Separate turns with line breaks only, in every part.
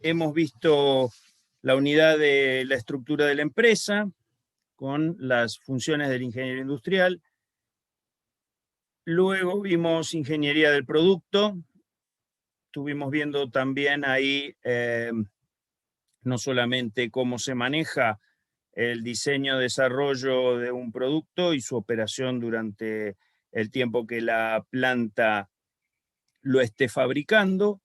hemos visto la unidad de la estructura de la empresa con las funciones del ingeniero industrial. Luego vimos ingeniería del producto. Estuvimos viendo también ahí no solamente cómo se maneja el diseño, desarrollo de un producto y su operación durante el tiempo que la planta lo esté fabricando.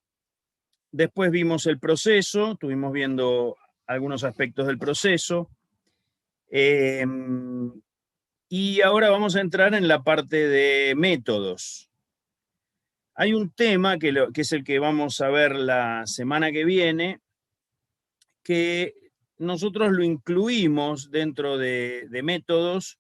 Después vimos el proceso, estuvimos viendo algunos aspectos del proceso. Y ahora vamos a entrar en la parte de métodos. Hay un tema que es el que vamos a ver la semana que viene, que nosotros lo incluimos dentro de métodos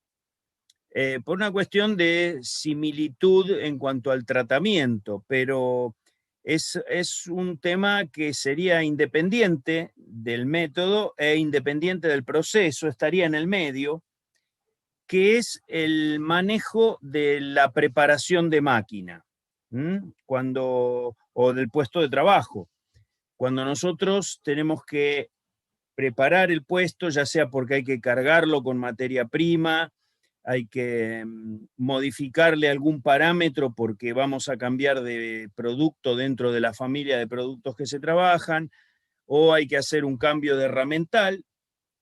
por una cuestión de similitud en cuanto al tratamiento, pero es un tema que sería independiente del método e independiente del proceso, estaría en el medio, que es el manejo de la preparación de máquina, o del puesto de trabajo. Cuando nosotros tenemos que preparar el puesto, ya sea porque hay que cargarlo con materia prima, hay que modificarle algún parámetro porque vamos a cambiar de producto dentro de la familia de productos que se trabajan, o hay que hacer un cambio de herramental,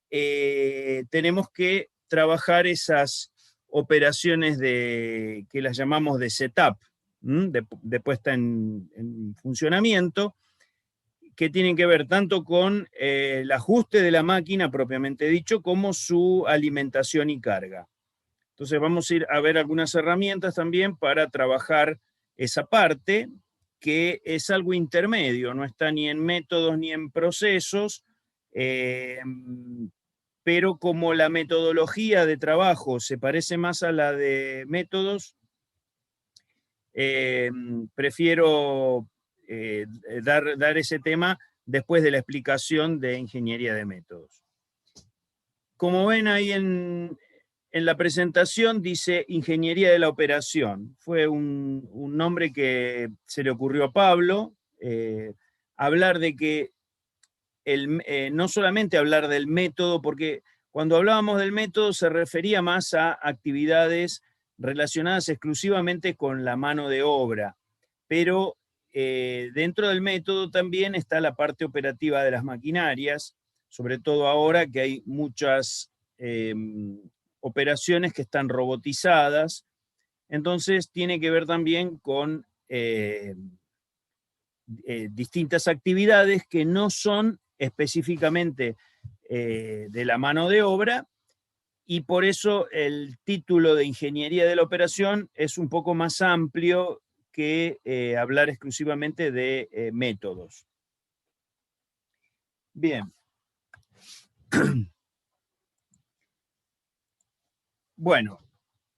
tenemos que trabajar esas operaciones que las llamamos de setup, de puesta en funcionamiento, que tienen que ver tanto con el ajuste de la máquina propiamente dicho, como su alimentación y carga. Entonces vamos a ir a ver algunas herramientas también para trabajar esa parte, que es algo intermedio, no está ni en métodos ni en procesos, pero como la metodología de trabajo se parece más a la de métodos, prefiero dar ese tema después de la explicación de ingeniería de métodos. Como ven ahí en la presentación dice ingeniería de la operación. Fue un nombre que se le ocurrió a Pablo, hablar de que no solamente hablar del método, porque cuando hablábamos del método se refería más a actividades relacionadas exclusivamente con la mano de obra, pero dentro del método también está la parte operativa de las maquinarias, sobre todo ahora que hay muchas operaciones que están robotizadas, entonces tiene que ver también con distintas actividades que no son específicamente de la mano de obra, y por eso el título de ingeniería de la operación es un poco más amplio que hablar exclusivamente de métodos. Bien. Bueno,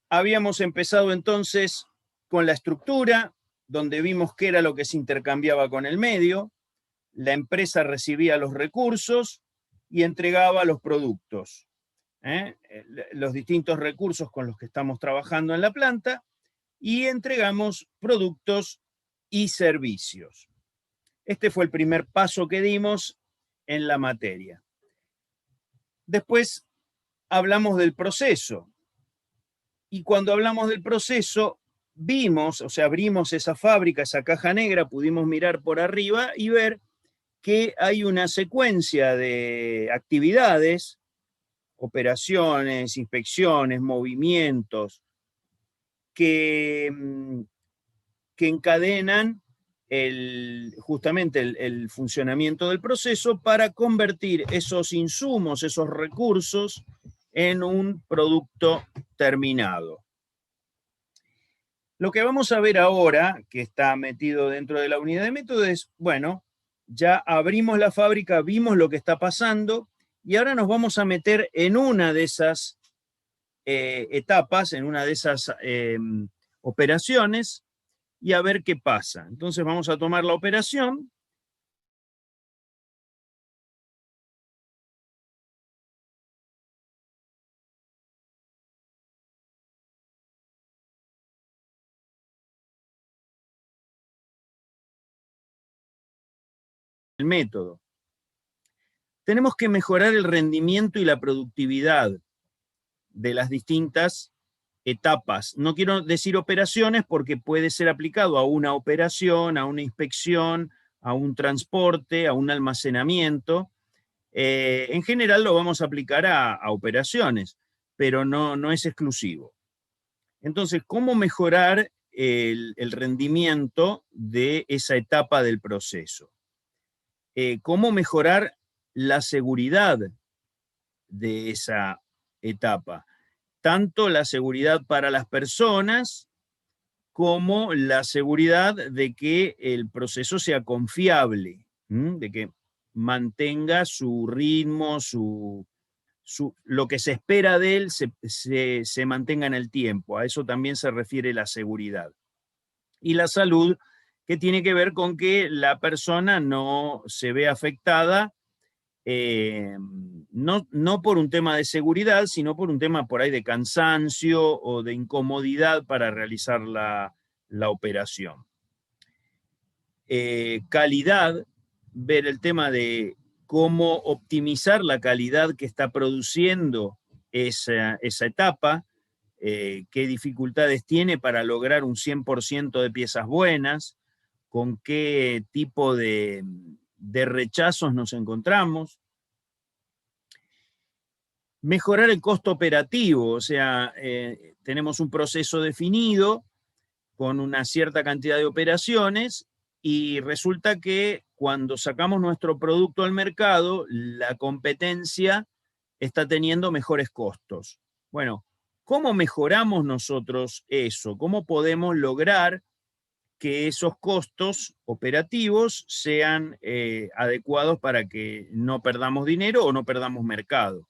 habíamos empezado entonces con la estructura, donde vimos qué era lo que se intercambiaba con el medio. La empresa recibía los recursos y entregaba los productos, los distintos recursos con los que estamos trabajando en la planta, y entregamos productos y servicios. Este fue el primer paso que dimos en la materia. Después hablamos del proceso, y cuando hablamos del proceso vimos, o sea, abrimos esa fábrica, esa caja negra, pudimos mirar por arriba y ver que hay una secuencia de actividades, operaciones, inspecciones, movimientos, que encadenan justamente el funcionamiento del proceso para convertir esos insumos, esos recursos, en un producto terminado. Lo que vamos a ver ahora, que está metido dentro de la unidad de método, es, bueno, ya abrimos la fábrica, vimos lo que está pasando, y ahora nos vamos a meter en una de esas etapas, en una de esas operaciones, y a ver qué pasa. Entonces vamos a tomar la operación. El método. tenemos que mejorar el rendimiento y la productividad de las distintas etapas. No quiero decir operaciones porque puede ser aplicado a una operación, a una inspección, a un transporte, a un almacenamiento. En general lo vamos a aplicar a operaciones, pero no es exclusivo. Entonces, ¿cómo mejorar el rendimiento de esa etapa del proceso? ¿Cómo mejorar la seguridad de esa etapa? Tanto la seguridad para las personas como la seguridad de que el proceso sea confiable, de que mantenga su ritmo, lo que se espera de él se mantenga en el tiempo. A eso también se refiere la seguridad. Y la salud, que tiene que ver con que la persona no se ve afectada, no por un tema de seguridad, sino por un tema por ahí de cansancio o de incomodidad para realizar la operación. Calidad, ver el tema de cómo optimizar la calidad que está produciendo esa etapa, qué dificultades tiene para lograr un 100% de piezas buenas, con qué tipo de rechazos nos encontramos. Mejorar el costo operativo, o sea, tenemos un proceso definido con una cierta cantidad de operaciones y resulta que cuando sacamos nuestro producto al mercado, la competencia está teniendo mejores costos. Bueno, ¿cómo mejoramos nosotros eso? ¿Cómo podemos lograr que esos costos operativos sean adecuados para que no perdamos dinero o no perdamos mercado?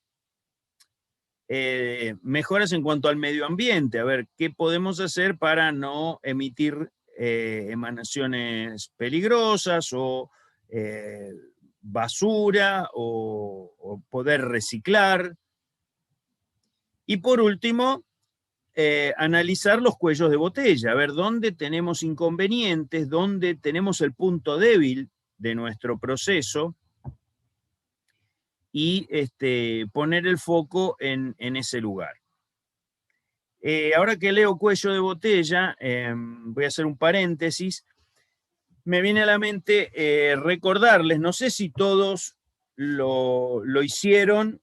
Mejoras en cuanto al medio ambiente, a ver, ¿qué podemos hacer para no emitir emanaciones peligrosas o basura o poder reciclar? Y por último, analizar los cuellos de botella, a ver dónde tenemos inconvenientes, dónde tenemos el punto débil de nuestro proceso y poner el foco en ese lugar. Ahora que leo cuello de botella, voy a hacer un paréntesis, me viene a la mente recordarles, no sé si todos lo hicieron,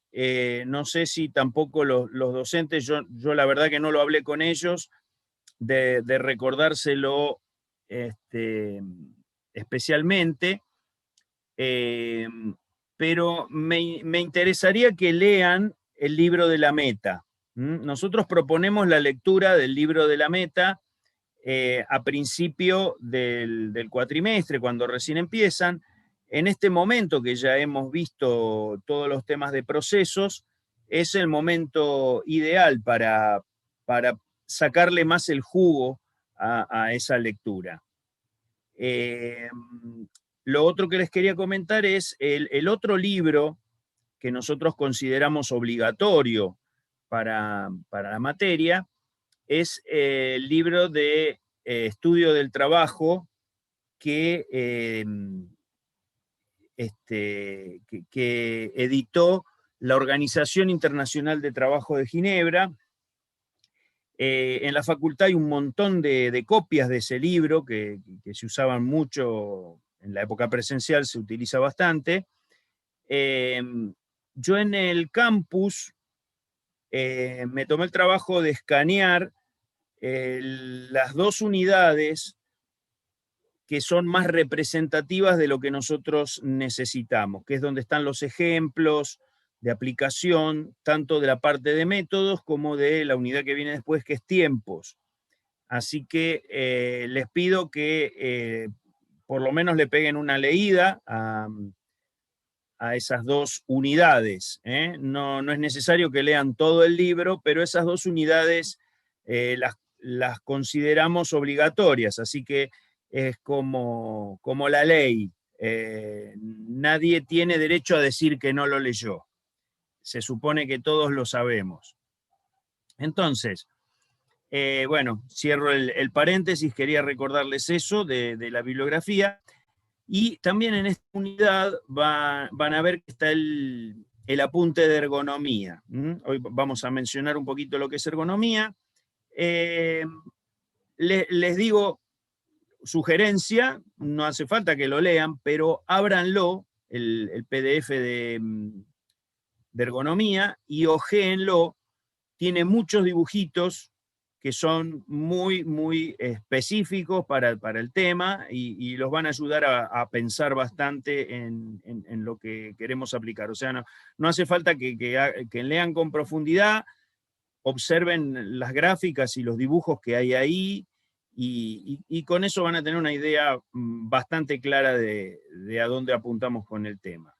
no sé si tampoco los docentes, yo la verdad que no lo hablé con ellos, de recordárselo especialmente, pero me interesaría que lean el libro de la Meta. Nosotros proponemos la lectura del libro de la Meta a principio del cuatrimestre, cuando recién empiezan. En este momento que ya hemos visto todos los temas de procesos, es el momento ideal para sacarle más el jugo a esa lectura. Lo otro que les quería comentar es el otro libro que nosotros consideramos obligatorio para la materia, es el libro de estudio del trabajo que editó la Organización Internacional de Trabajo de Ginebra. En la facultad hay un montón de copias de ese libro que se usaban mucho en la época presencial, se utiliza bastante. Yo en el campus me tomé el trabajo de escanear las dos unidades que son más representativas de lo que nosotros necesitamos, que es donde están los ejemplos de aplicación, tanto de la parte de métodos como de la unidad que viene después, que es tiempos. Así que les pido que por lo menos le peguen una leída a esas dos unidades. No es necesario que lean todo el libro, pero esas dos unidades las consideramos obligatorias, así que es como la ley. Nadie tiene derecho a decir que no lo leyó. Se supone que todos lo sabemos. Entonces, bueno, cierro el paréntesis, quería recordarles eso de la bibliografía. Y también en esta unidad van a ver que está el apunte de ergonomía. Hoy vamos a mencionar un poquito lo que es ergonomía. Les digo, sugerencia, no hace falta que lo lean, pero ábranlo, el PDF de ergonomía, y ojéenlo. Tiene muchos dibujitos que son muy, muy específicos para el tema y los van a ayudar a pensar bastante en lo que queremos aplicar. O sea, no hace falta que lean con profundidad, observen las gráficas y los dibujos que hay ahí y con eso van a tener una idea bastante clara de a dónde apuntamos con el tema.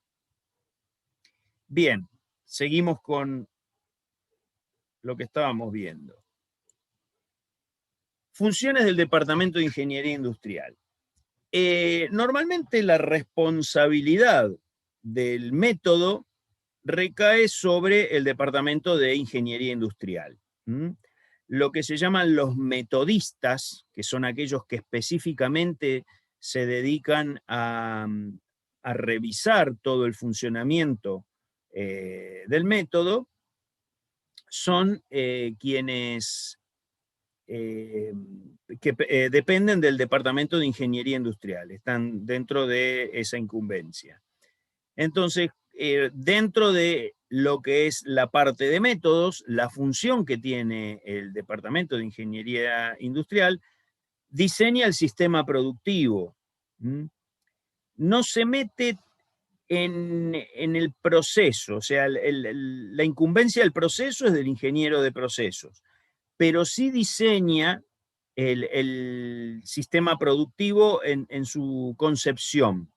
Bien, seguimos con lo que estábamos viendo. Funciones del Departamento de Ingeniería Industrial. Normalmente la responsabilidad del método recae sobre el Departamento de Ingeniería Industrial. Lo que se llaman los metodistas, que son aquellos que específicamente se dedican a revisar todo el funcionamiento del método, son quienes dependen del Departamento de Ingeniería Industrial, están dentro de esa incumbencia. Entonces, dentro de lo que es la parte de métodos, la función que tiene el Departamento de Ingeniería Industrial, diseña el sistema productivo. No se mete en el proceso, o sea, la incumbencia del proceso es del ingeniero de procesos, pero sí diseña el sistema productivo en su concepción.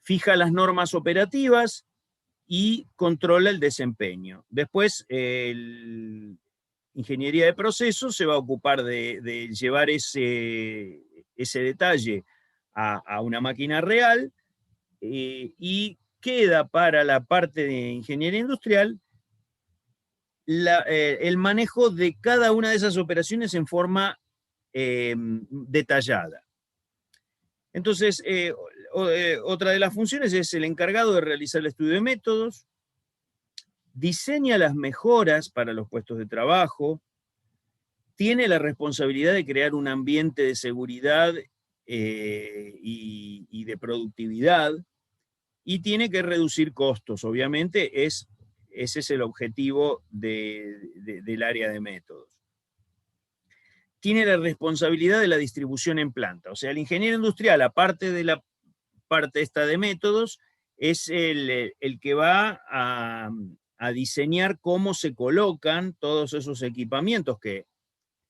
Fija las normas operativas y controla el desempeño. Después, ingeniería de procesos se va a ocupar de llevar ese detalle a una máquina real y queda para la parte de ingeniería industrial el manejo de cada una de esas operaciones en forma detallada. Entonces, otra de las funciones es el encargado de realizar el estudio de métodos, diseña las mejoras para los puestos de trabajo, tiene la responsabilidad de crear un ambiente de seguridad y de productividad, y tiene que reducir costos. Obviamente, ese es el objetivo del área de métodos. Tiene la responsabilidad de la distribución en planta. O sea, el ingeniero industrial, aparte de la parte esta de métodos, es el que va a diseñar cómo se colocan todos esos equipamientos que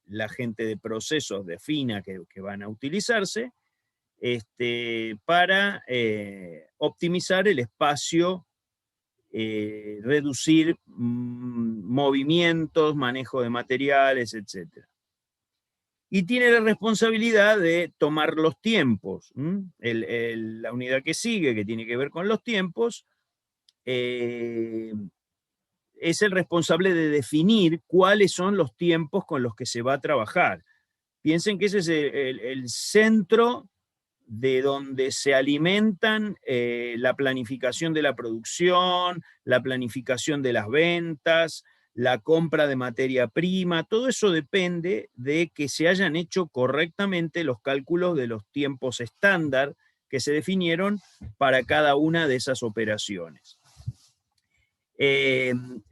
la gente de procesos defina que van a utilizarse, para optimizar el espacio, reducir movimientos, manejo de materiales, etc. Y tiene la responsabilidad de tomar los tiempos. La unidad que sigue, que tiene que ver con los tiempos, es el responsable de definir cuáles son los tiempos con los que se va a trabajar. Piensen que ese es el centro de donde se alimentan la planificación de la producción, la planificación de las ventas, la compra de materia prima. Todo eso depende de que se hayan hecho correctamente los cálculos de los tiempos estándar que se definieron para cada una de esas operaciones.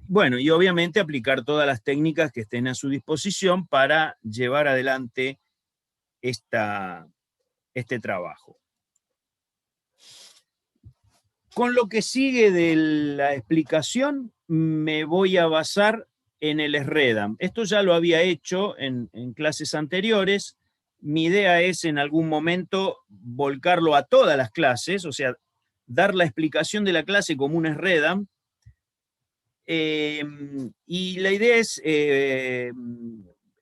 Bueno, y obviamente aplicar todas las técnicas que estén a su disposición para llevar adelante este trabajo. Con lo que sigue de la explicación, me voy a basar en el SREDAM. Esto ya lo había hecho en clases anteriores. Mi idea es en algún momento volcarlo a todas las clases, o sea, dar la explicación de la clase como un SREDAM. Y la idea es,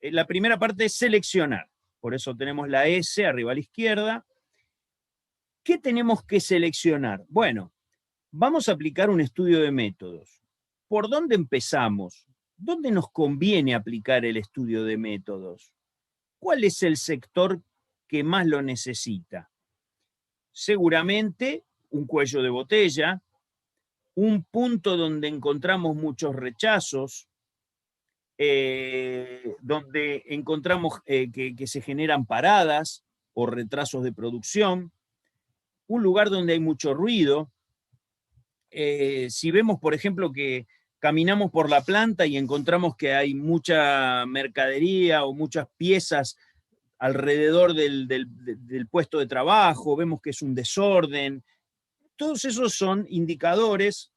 la primera parte es seleccionar. Por eso tenemos la S arriba a la izquierda. ¿Qué tenemos que seleccionar? Bueno, vamos a aplicar un estudio de métodos. ¿Por dónde empezamos? ¿Dónde nos conviene aplicar el estudio de métodos? ¿Cuál es el sector que más lo necesita? seguramente un cuello de botella, un punto donde encontramos muchos rechazos, donde encontramos que se generan paradas o retrasos de producción, un lugar donde hay mucho ruido. Si vemos, por ejemplo, que caminamos por la planta y encontramos que hay mucha mercadería o muchas piezas alrededor del puesto de trabajo, vemos que es un desorden, todos esos son indicadores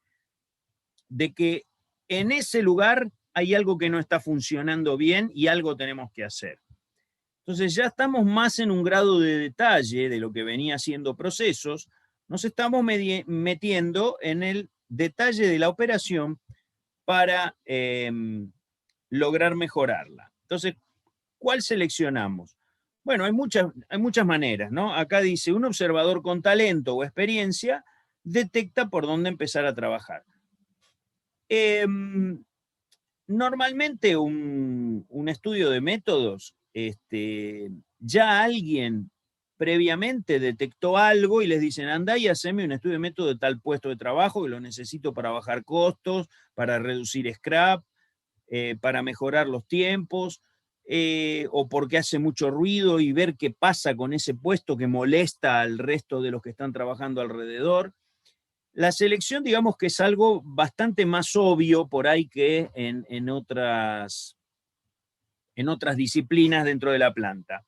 de que en ese lugar hay algo que no está funcionando bien y algo tenemos que hacer. Entonces ya estamos más en un grado de detalle de lo que venía siendo procesos, nos estamos metiendo en el detalle de la operación para lograr mejorarla. Entonces, ¿cuál seleccionamos? Bueno, hay muchas maneras, ¿no? Acá dice, un observador con talento o experiencia detecta por dónde empezar a trabajar. Normalmente un estudio de métodos, ya alguien previamente detectó algo y les dicen, anda y haceme un estudio de método de tal puesto de trabajo que lo necesito para bajar costos, para reducir scrap, para mejorar los tiempos, o porque hace mucho ruido y ver qué pasa con ese puesto que molesta al resto de los que están trabajando alrededor. La selección, digamos que es algo bastante más obvio por ahí que en otras disciplinas dentro de la planta.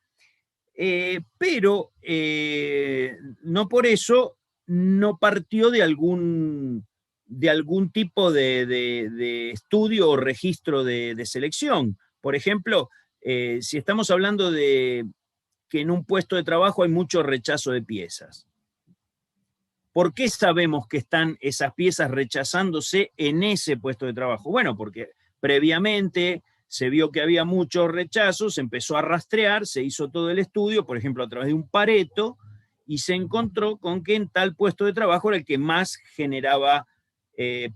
Pero no por eso no partió de algún tipo de estudio o registro de selección. Por ejemplo, si estamos hablando de que en un puesto de trabajo hay mucho rechazo de piezas. ¿Por qué sabemos que están esas piezas rechazándose en ese puesto de trabajo? Bueno, porque previamente se vio que había muchos rechazos, se empezó a rastrear, se hizo todo el estudio, por ejemplo, a través de un Pareto, y se encontró con que en tal puesto de trabajo era el que más generaba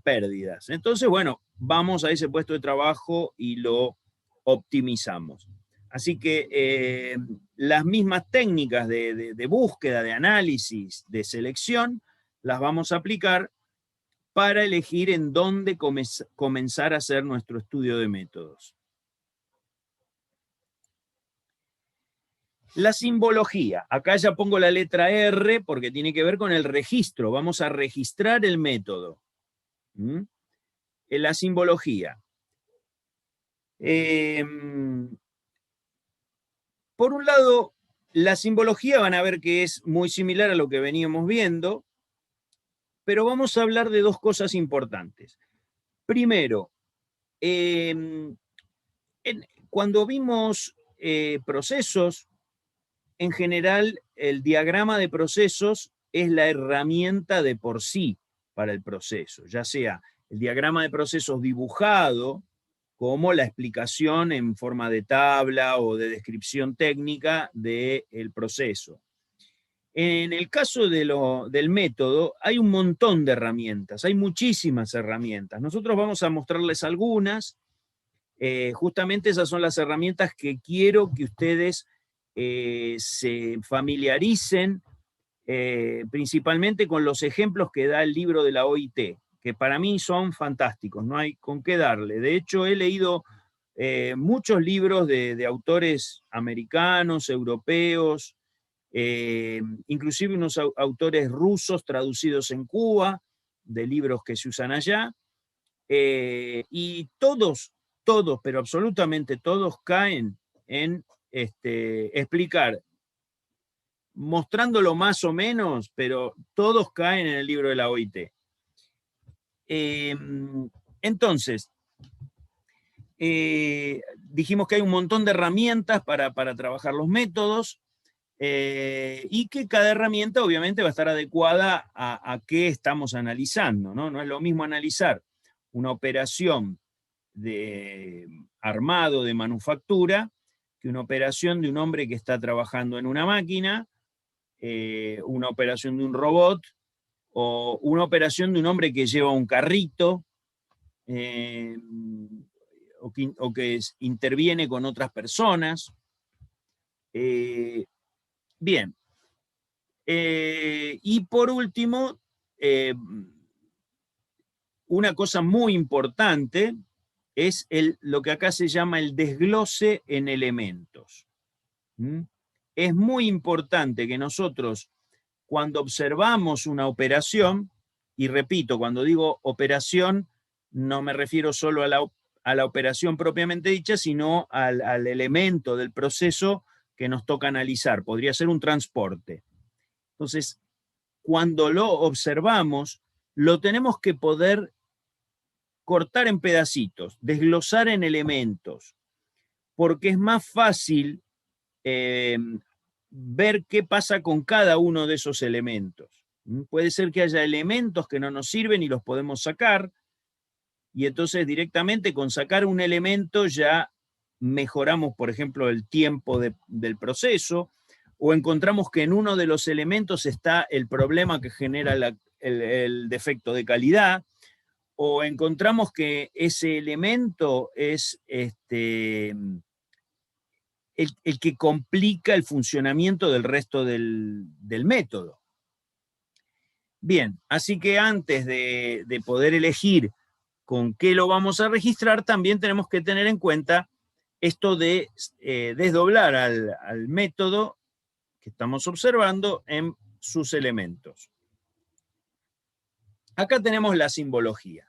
pérdidas. Entonces, bueno, vamos a ese puesto de trabajo y lo optimizamos. Así que las mismas técnicas de búsqueda, de análisis, de selección, las vamos a aplicar para elegir en dónde comenzar a hacer nuestro estudio de métodos. La simbología. Acá ya pongo la letra R porque tiene que ver con el registro. Vamos a registrar el método. En la simbología. Por un lado, la simbología van a ver que es muy similar a lo que veníamos viendo, pero vamos a hablar de dos cosas importantes. Primero, cuando vimos procesos, en general el diagrama de procesos es la herramienta de por sí para el proceso, ya sea el diagrama de procesos dibujado, como la explicación en forma de tabla o de descripción técnica del proceso. En el caso del método, hay un montón de herramientas, hay muchísimas herramientas. Nosotros vamos a mostrarles algunas. Justamente esas son las herramientas que quiero que ustedes se familiaricen, principalmente con los ejemplos que da el libro de la OIT, que para mí son fantásticos, no hay con qué darle. De hecho, he leído muchos libros de autores americanos, europeos, inclusive unos autores rusos traducidos en Cuba, de libros que se usan allá, y todos, pero absolutamente todos caen en explicar, mostrándolo más o menos, pero todos caen en el libro de la OIT. Entonces, dijimos que hay un montón de herramientas para trabajar los métodos, y que cada herramienta obviamente va a estar adecuada a qué estamos analizando, ¿no? No es lo mismo analizar una operación de armado, de manufactura, que una operación de un hombre que está trabajando en una máquina, una operación de un robot, o una operación de un hombre que lleva un carrito, o que interviene con otras personas. Bien, Y por último, una cosa muy importante es lo que acá se llama el desglose en elementos. ¿Mm? Es muy importante que nosotros, cuando observamos una operación, y repito, cuando digo operación, no me refiero solo a la operación propiamente dicha, sino al elemento del proceso que nos toca analizar. Podría ser un transporte. Entonces, cuando lo observamos, lo tenemos que poder cortar en pedacitos, desglosar en elementos, porque es más fácil ver qué pasa con cada uno de esos elementos. Puede ser que haya elementos que no nos sirven y los podemos sacar, y entonces directamente con sacar un elemento ya mejoramos, por ejemplo, el tiempo del proceso, o encontramos que en uno de los elementos está el problema que genera el defecto de calidad, o encontramos que ese elemento es el que complica el funcionamiento del resto del método. Bien, así que antes de poder elegir con qué lo vamos a registrar, también tenemos que tener en cuenta esto de desdoblar al método que estamos observando en sus elementos. Acá tenemos la simbología.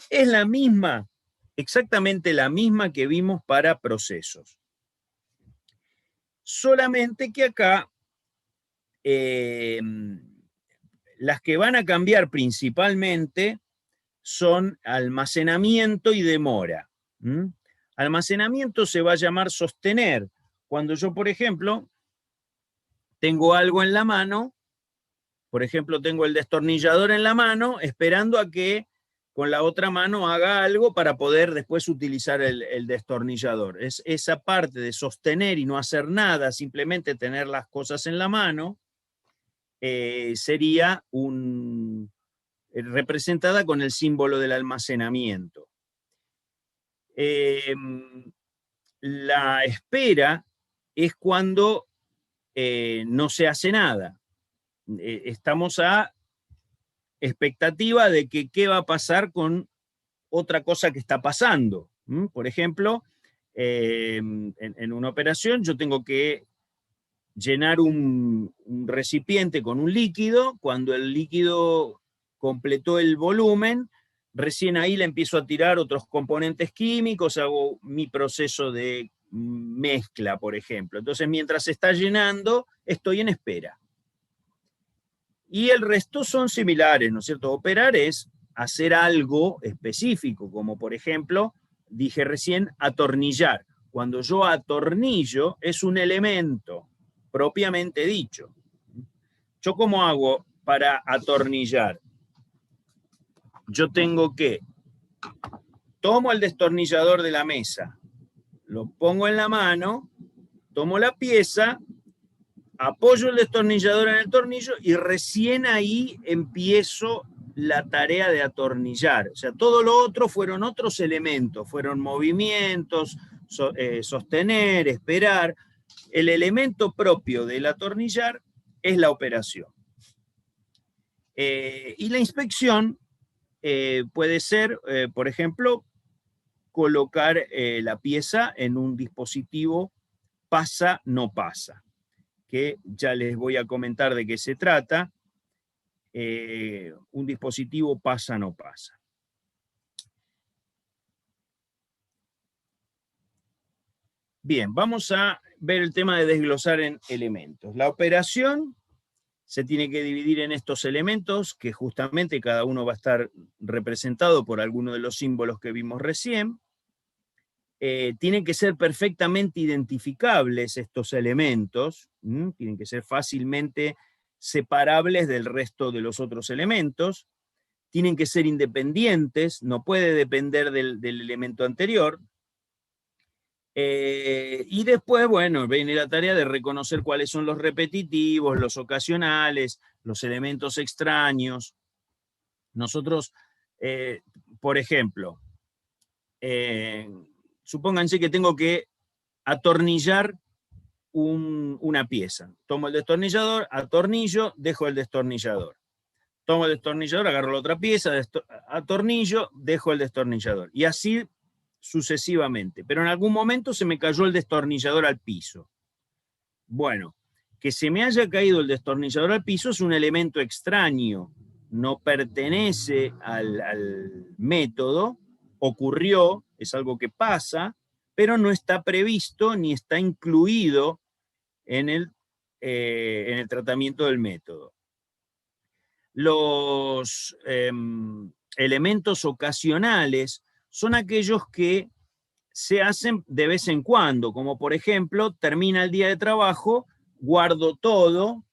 Es la misma, exactamente la misma que vimos para procesos. Solamente que acá las que van a cambiar principalmente son almacenamiento y demora. Almacenamiento se va a llamar sostener. Cuando yo, por ejemplo, tengo algo en la mano, por ejemplo, tengo el destornillador en la mano, esperando a que con la otra mano haga algo para poder después utilizar el destornillador. Es esa parte de sostener y no hacer nada, simplemente tener las cosas en la mano, sería representada con el símbolo del almacenamiento. La espera es cuando no se hace nada. Estamos a expectativa de que qué va a pasar con otra cosa que está pasando. Por ejemplo, en una operación yo tengo que llenar un recipiente con un líquido. Cuando el líquido completó el volumen, recién ahí le empiezo a tirar otros componentes químicos, hago mi proceso de mezcla, por ejemplo. Entonces, mientras se está llenando, estoy en espera. Y el resto son similares, ¿no es cierto? Operar es hacer algo específico, como por ejemplo, dije recién, atornillar. Cuando yo atornillo, es un elemento propiamente dicho. ¿Yo cómo hago para atornillar? Yo tengo que tomo el destornillador de la mesa, lo pongo en la mano, tomo la pieza, apoyo el destornillador en el tornillo y recién ahí empiezo la tarea de atornillar. O sea, todo lo otro fueron otros elementos, fueron movimientos, sostener, esperar. El elemento propio del atornillar es la operación. Y la inspección puede ser, por ejemplo, colocar la pieza en un dispositivo pasa, no pasa, que ya les voy a comentar de qué se trata. Un dispositivo pasa, no pasa. Bien, vamos a ver el tema de desglosar en elementos. La operación se tiene que dividir en estos elementos, que justamente cada uno va a estar representado por alguno de los símbolos que vimos recién. Tienen que ser perfectamente identificables estos elementos, tienen que ser fácilmente separables del resto de los otros elementos, tienen que ser independientes, no puede depender del elemento anterior. Y después, bueno, viene la tarea de reconocer cuáles son los repetitivos, los ocasionales, los elementos extraños. Nosotros, por ejemplo, supónganse que tengo que atornillar una pieza. Tomo el destornillador, atornillo, dejo el destornillador. Tomo el destornillador, agarro la otra pieza, atornillo, dejo el destornillador. Y así sucesivamente. Pero en algún momento se me cayó el destornillador al piso. Bueno, que se me haya caído el destornillador al piso es un elemento extraño, no pertenece al método, ocurrió, es algo que pasa, pero no está previsto ni está incluido en el tratamiento del método. Los elementos ocasionales son aquellos que se hacen de vez en cuando, como por ejemplo, termina el día de trabajo, guardo todo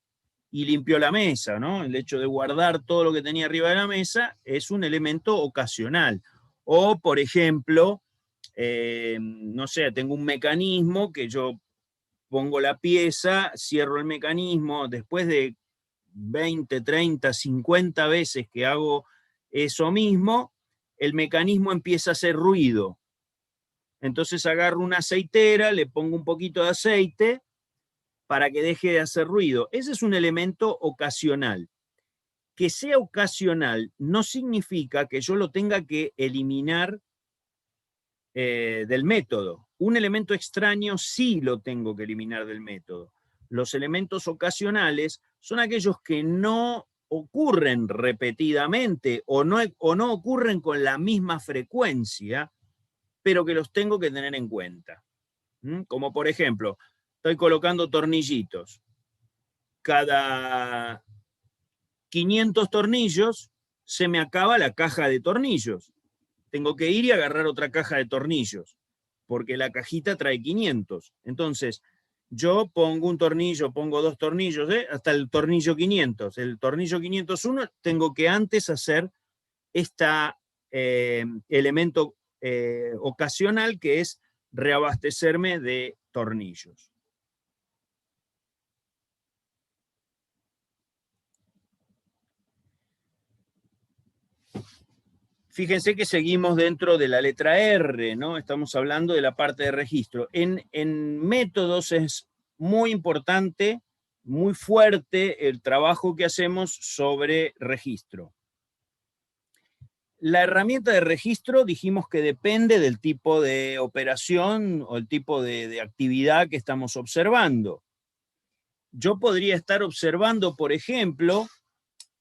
y limpio la mesa, ¿no? El hecho de guardar todo lo que tenía arriba de la mesa es un elemento ocasional. O, por ejemplo, no sé, tengo un mecanismo que yo pongo la pieza, cierro el mecanismo, después de 20, 30, 50 veces que hago eso mismo, el mecanismo empieza a hacer ruido. Entonces agarro una aceitera, le pongo un poquito de aceite para que deje de hacer ruido. Ese es un elemento ocasional. Que sea ocasional no significa que yo lo tenga que eliminar del método. Un elemento extraño sí lo tengo que eliminar del método. Los elementos ocasionales son aquellos que no ocurren repetidamente o no ocurren con la misma frecuencia, pero que los tengo que tener en cuenta. Como por ejemplo, estoy colocando tornillitos. Cada 500 tornillos se me acaba la caja de tornillos. Tengo que ir y agarrar otra caja de tornillos, porque la cajita trae 500. Entonces, yo pongo un tornillo, pongo dos tornillos, hasta el tornillo 500. El tornillo 501 tengo que antes hacer este elemento ocasional, que es reabastecerme de tornillos. Fíjense que seguimos dentro de la letra R, ¿no? Estamos hablando de la parte de registro. En métodos es muy importante, muy fuerte el trabajo que hacemos sobre registro. La herramienta de registro dijimos que depende del tipo de operación o el tipo de actividad que estamos observando. Yo podría estar observando, por ejemplo,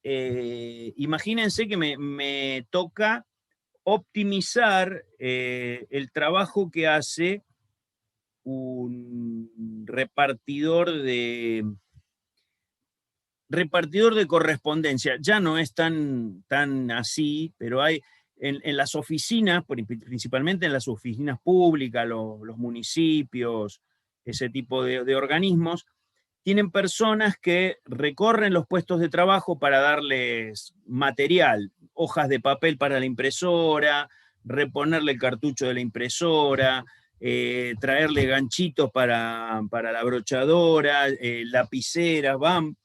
imagínense que me toca optimizar el trabajo que hace un repartidor de correspondencia. Ya no es tan así, pero hay en las oficinas, principalmente en las oficinas públicas, los municipios, ese tipo de organismos, tienen personas que recorren los puestos de trabajo para darles material, hojas de papel para la impresora, reponerle el cartucho de la impresora, traerle ganchitos para la brochadora, lapiceras, van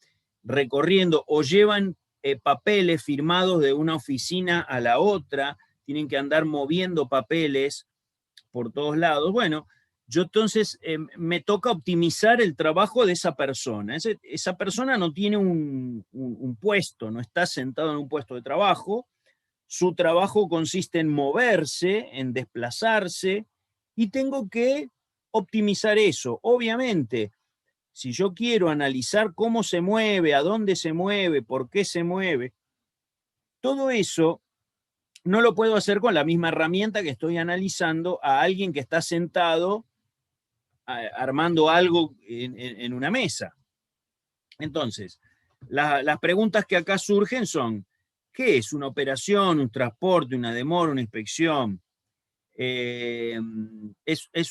recorriendo o llevan papeles firmados de una oficina a la otra, tienen que andar moviendo papeles por todos lados. Bueno, yo entonces me toca optimizar el trabajo de esa persona. Esa persona no tiene un puesto, no está sentado en un puesto de trabajo. Su trabajo consiste en moverse, en desplazarse, y tengo que optimizar eso. Obviamente, si yo quiero analizar cómo se mueve, a dónde se mueve, por qué se mueve, todo eso no lo puedo hacer con la misma herramienta que estoy analizando a alguien que está sentado armando algo en una mesa. Entonces, las preguntas que acá surgen son: ¿qué es una operación, un transporte, una demora, una inspección? ¿Es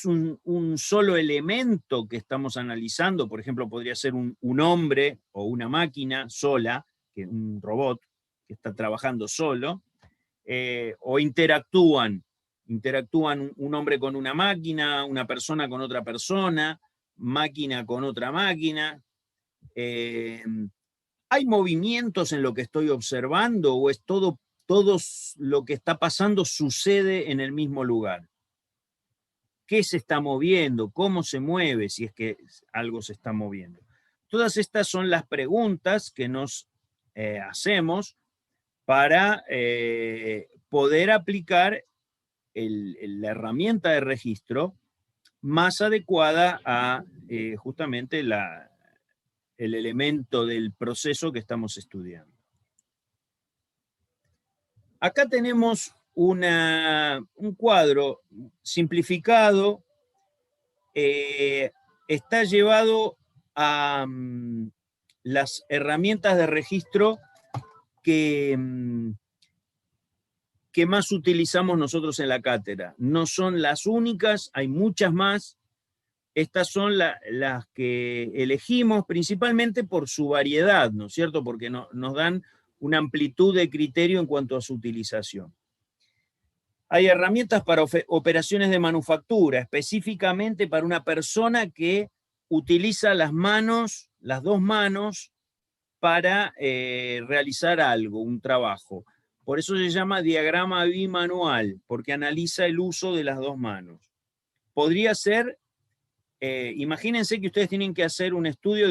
un solo elemento que estamos analizando? Por ejemplo, podría ser un hombre o una máquina sola, un robot que está trabajando solo, o interactúan un hombre con una máquina, una persona con otra persona, máquina con otra máquina. ¿Hay movimientos en lo que estoy observando o es todo lo que está pasando sucede en el mismo lugar? qué se está moviendo, cómo se mueve, si es que algo se está moviendo. Todas estas son las preguntas que nos hacemos para poder aplicar la herramienta de registro más adecuada a justamente el elemento del proceso que estamos estudiando. Acá tenemos un cuadro simplificado, está llevado a las herramientas de registro que más utilizamos nosotros en la cátedra. No son las únicas, hay muchas más. Estas son las que elegimos principalmente por su variedad, ¿no es cierto? Porque nos dan una amplitud de criterio en cuanto a su utilización. Hay herramientas para operaciones de manufactura, específicamente para una persona que utiliza las manos, las dos manos, para realizar algo, un trabajo. Por eso se llama diagrama bimanual, porque analiza el uso de las dos manos. Podría ser, imagínense que ustedes tienen que hacer un estudio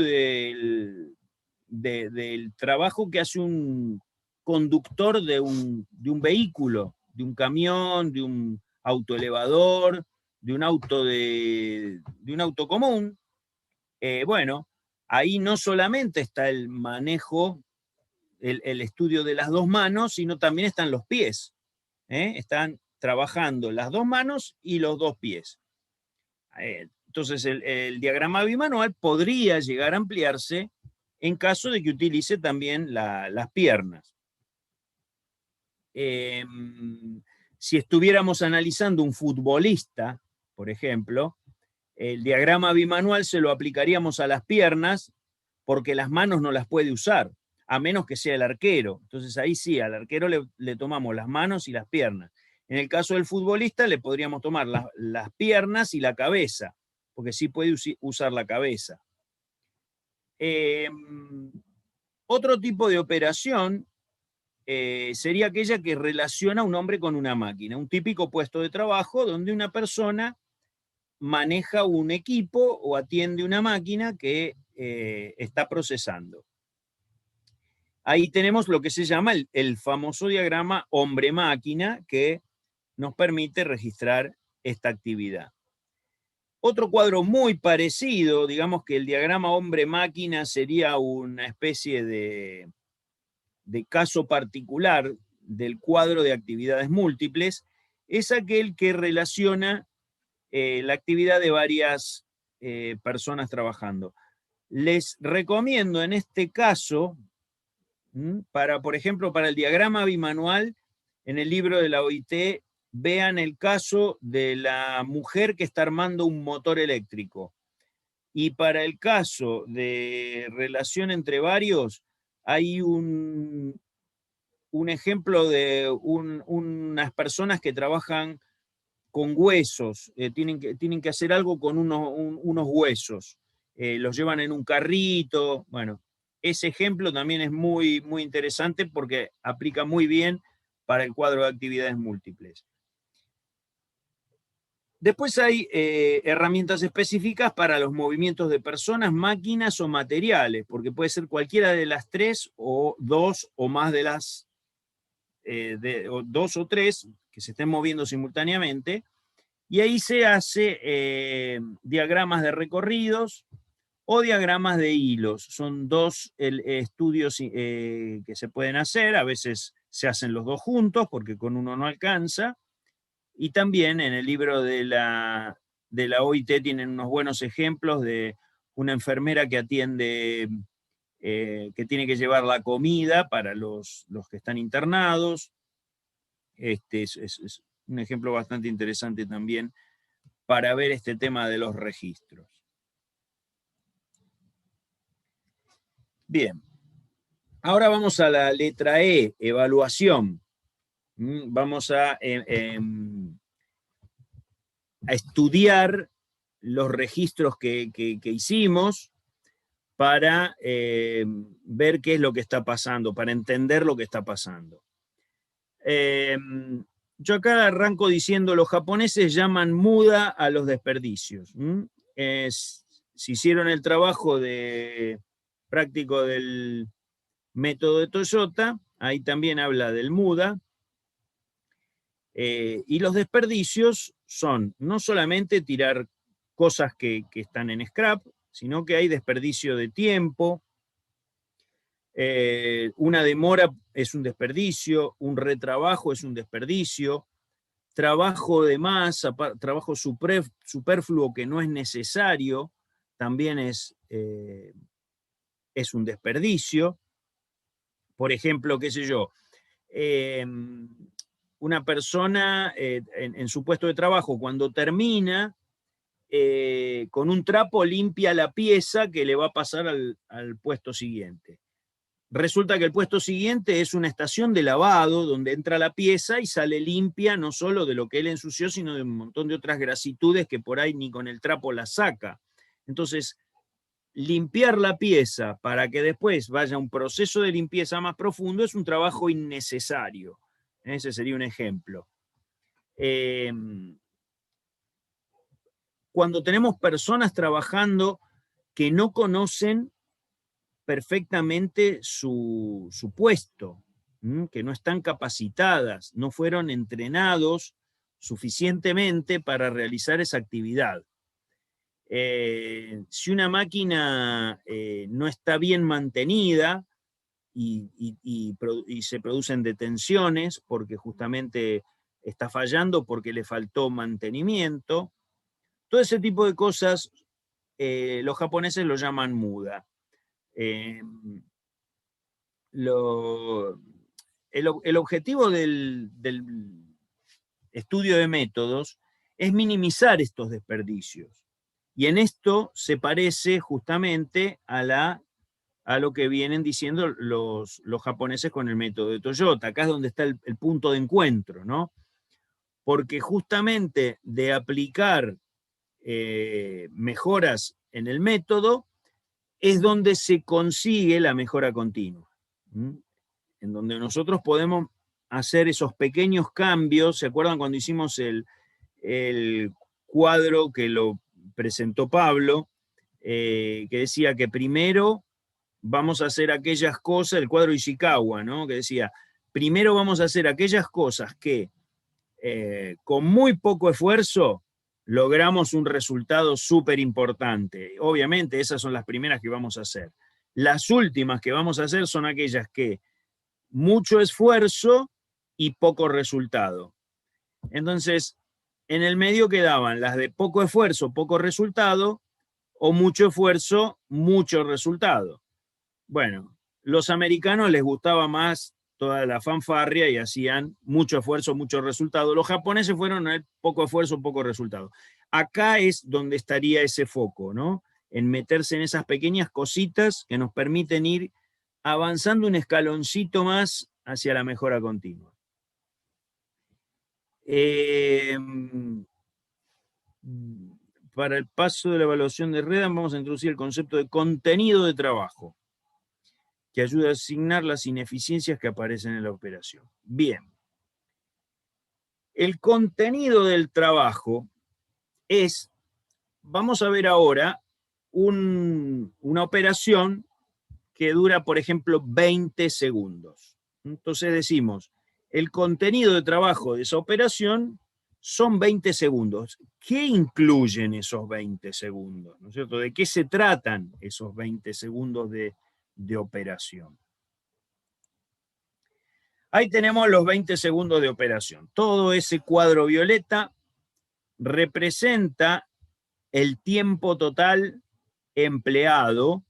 del trabajo que hace un conductor de un vehículo, de un camión, de un autoelevador, de un auto común. Bueno, ahí no solamente está el manejo, el estudio de las dos manos, sino también están los pies. Están trabajando las dos manos y los dos pies. Entonces el diagrama bimanual podría llegar a ampliarse en caso de que utilice también las piernas. Si estuviéramos analizando un futbolista, por ejemplo, el diagrama bimanual se lo aplicaríamos a las piernas porque las manos no las puede usar, a menos que sea el arquero. Entonces ahí sí, al arquero le tomamos las manos y las piernas. En el caso del futbolista le podríamos tomar las piernas y la cabeza, porque sí puede usar la cabeza. Otro tipo de operación sería aquella que relaciona a un hombre con una máquina, un típico puesto de trabajo donde una persona maneja un equipo o atiende una máquina que está procesando. Ahí tenemos lo que se llama el famoso diagrama hombre-máquina, que nos permite registrar esta actividad. Otro cuadro muy parecido, digamos que el diagrama hombre-máquina sería una especie de caso particular del cuadro de actividades múltiples, es aquel que relaciona la actividad de varias personas trabajando. Les recomiendo en este caso, por ejemplo, para el diagrama bimanual, en el libro de la OIT, vean el caso de la mujer que está armando un motor eléctrico. Y para el caso de relación entre varios, hay un ejemplo de unas personas que trabajan con huesos, tienen que hacer algo con unos huesos, los llevan en un carrito. Bueno, ese ejemplo también es muy, muy interesante porque aplica muy bien para el cuadro de actividades múltiples. Después hay herramientas específicas para los movimientos de personas, máquinas o materiales, porque puede ser cualquiera de las tres o dos o más de las dos o tres que se estén moviendo simultáneamente, y ahí se hace diagramas de recorridos o diagramas de hilos. Son dos estudios que se pueden hacer, a veces se hacen los dos juntos porque con uno no alcanza, y también en el libro de la OIT tienen unos buenos ejemplos de una enfermera que atiende, que tiene que llevar la comida para los que están internados. Es un ejemplo bastante interesante también para ver este tema de los registros. Bien, ahora vamos a la letra E, evaluación. Vamos a estudiar los registros que hicimos para ver qué es lo que está pasando, para entender lo que está pasando. yo acá arranco diciendo, los japoneses llaman muda a los desperdicios. Si hicieron el trabajo práctico del método de Toyota, ahí también habla del muda. Y los desperdicios son no solamente tirar cosas que están en scrap, sino que hay desperdicio de tiempo, una demora es un desperdicio, un retrabajo es un desperdicio, trabajo de más, trabajo superfluo que no es necesario, también es un desperdicio. Por ejemplo, qué sé yo, una persona en su puesto de trabajo, cuando termina, con un trapo limpia la pieza que le va a pasar al puesto siguiente. Resulta que el puesto siguiente es una estación de lavado donde entra la pieza y sale limpia no solo de lo que él ensució, sino de un montón de otras grasitudes que por ahí ni con el trapo la saca. Entonces, limpiar la pieza para que después vaya un proceso de limpieza más profundo es un trabajo innecesario. Ese sería un ejemplo. Cuando tenemos personas trabajando que no conocen perfectamente su puesto, que no están capacitadas, no fueron entrenados suficientemente para realizar esa actividad. Si una máquina no está bien mantenida y se producen detenciones porque justamente está fallando, porque le faltó mantenimiento, todo ese tipo de cosas los japoneses lo llaman muda. El objetivo del estudio de métodos es minimizar estos desperdicios. Y en esto se parece justamente a lo que vienen diciendo los japoneses con el método de Toyota. Acá es donde está el punto de encuentro, ¿no? Porque justamente de aplicar mejoras en el método es donde se consigue la mejora continua. En donde nosotros podemos hacer esos pequeños cambios. ¿Se acuerdan cuando hicimos el cuadro que lo presentó Pablo, que decía que primero vamos a hacer aquellas cosas, el cuadro Ishikawa, ¿no? Que decía, primero vamos a hacer aquellas cosas que con muy poco esfuerzo logramos un resultado súper importante. Obviamente esas son las primeras que vamos a hacer. Las últimas que vamos a hacer son aquellas que mucho esfuerzo y poco resultado. Entonces, en el medio quedaban las de poco esfuerzo, poco resultado, o mucho esfuerzo, mucho resultado. Bueno, los americanos les gustaba más toda la fanfarria y hacían mucho esfuerzo, mucho resultado. Los japoneses fueron a poco esfuerzo, poco resultado. Acá es donde estaría ese foco, ¿no? En meterse en esas pequeñas cositas que nos permiten ir avanzando un escaloncito más hacia la mejora continua. Para el paso de la evaluación de Redan vamos a introducir el concepto de contenido de trabajo, que ayuda a asignar las ineficiencias que aparecen en la operación. Bien. El contenido del trabajo es, vamos a ver ahora, una operación que dura, por ejemplo, 20 segundos. Entonces decimos, el contenido de trabajo de esa operación son 20 segundos. ¿Qué incluyen esos 20 segundos? ¿No es cierto? ¿De qué se tratan esos 20 segundos de operación? Ahí tenemos los 20 segundos de operación. Todo ese cuadro violeta representa el tiempo total empleado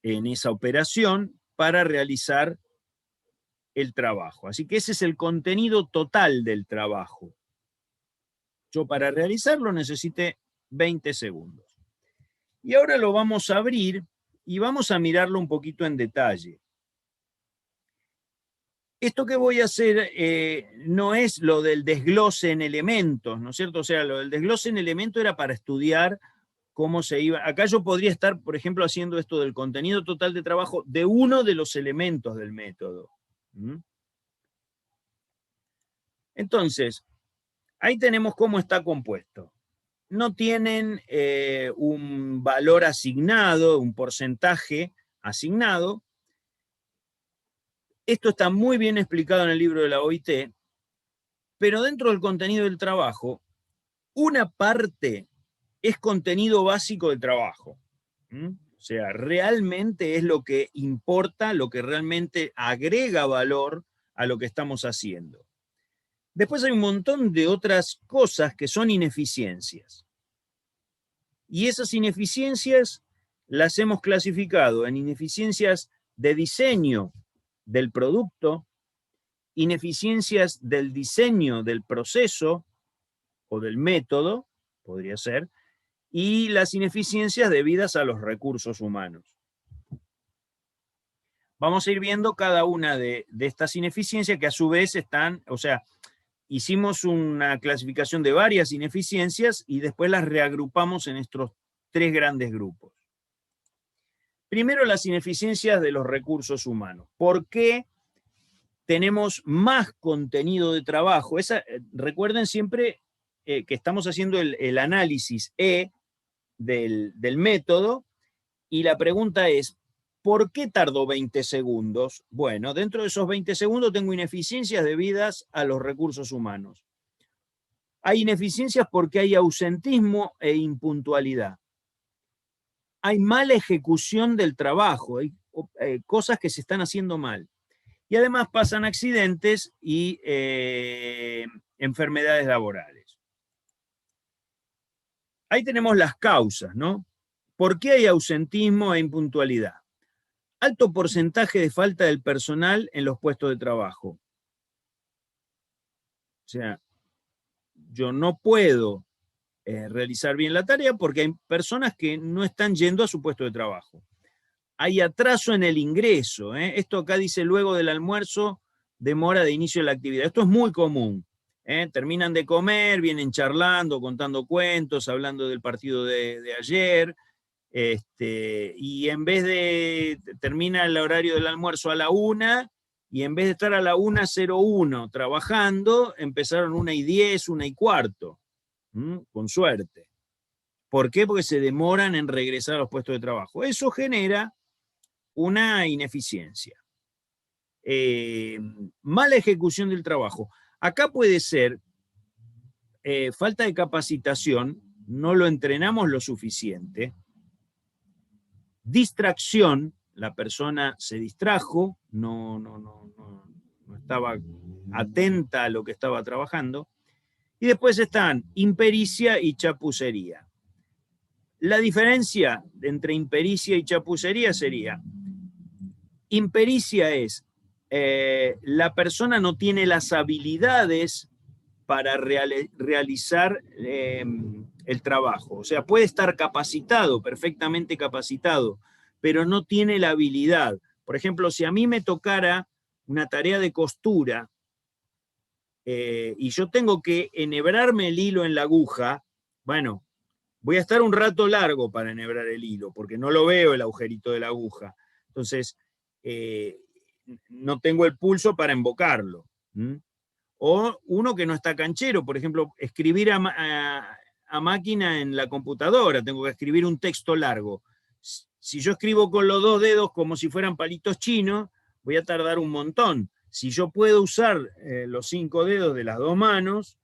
en esa operación para realizar el trabajo. Así que ese es el contenido total del trabajo. Yo para realizarlo necesité 20 segundos. Y ahora lo vamos a abrir y vamos a mirarlo un poquito en detalle. Esto que voy a hacer no es lo del desglose en elementos, ¿no es cierto? O sea, lo del desglose en elementos era para estudiar cómo se iba. Acá yo podría estar, por ejemplo, haciendo esto del contenido total de trabajo de uno de los elementos del método. Entonces, ahí tenemos cómo está compuesto. No tienen un valor asignado, un porcentaje asignado. Esto está muy bien explicado en el libro de la OIT, pero dentro del contenido del trabajo, una parte es contenido básico del trabajo. O sea, realmente es lo que importa, lo que realmente agrega valor a lo que estamos haciendo. Después hay un montón de otras cosas que son ineficiencias. Y esas ineficiencias las hemos clasificado en ineficiencias de diseño del producto, ineficiencias del diseño del proceso o del método, podría ser, y las ineficiencias debidas a los recursos humanos. Vamos a ir viendo cada una de estas ineficiencias que a su vez están, o sea, hicimos una clasificación de varias ineficiencias y después las reagrupamos en estos 3 grandes grupos. Primero, las ineficiencias de los recursos humanos. ¿Por qué tenemos más contenido de trabajo? Recuerden siempre que estamos haciendo el análisis del método, y la pregunta es, ¿por qué tardó 20 segundos? Bueno, dentro de esos 20 segundos tengo ineficiencias debidas a los recursos humanos. Hay ineficiencias porque hay ausentismo e impuntualidad. Hay mala ejecución del trabajo, hay cosas que se están haciendo mal. Y además pasan accidentes y enfermedades laborales. Ahí tenemos las causas, ¿no? ¿Por qué hay ausentismo e impuntualidad? Alto porcentaje de falta del personal en los puestos de trabajo. O sea, yo no puedo realizar bien la tarea porque hay personas que no están yendo a su puesto de trabajo. Hay atraso en el ingreso. Esto acá dice luego del almuerzo, demora de inicio de la actividad. Esto es muy común. Terminan de comer, vienen charlando, contando cuentos, hablando del partido de ayer, y en vez de, termina el horario del almuerzo a la 1, y en vez de estar a la 1:01 trabajando, empezaron 1:10, 1:15, con suerte. ¿Por qué? Porque se demoran en regresar a los puestos de trabajo. Eso genera una ineficiencia. Mala ejecución del trabajo. Acá puede ser falta de capacitación, no lo entrenamos lo suficiente. Distracción, la persona se distrajo, no estaba atenta a lo que estaba trabajando. Y después están impericia y chapucería. La diferencia entre impericia y chapucería sería, impericia es, la persona no tiene las habilidades para realizar el trabajo. O sea, puede estar capacitado, perfectamente capacitado, pero no tiene la habilidad. Por ejemplo, si a mí me tocara una tarea de costura y yo tengo que enhebrarme el hilo en la aguja, bueno, voy a estar un rato largo para enhebrar el hilo, porque no lo veo el agujerito de la aguja. Entonces, no tengo el pulso para embocarlo. O uno que no está canchero, por ejemplo, escribir a máquina en la computadora, tengo que escribir un texto largo. Si yo escribo con los 2 dedos como si fueran palitos chinos, voy a tardar un montón. Si yo puedo usar los 5 dedos de las 2 manos,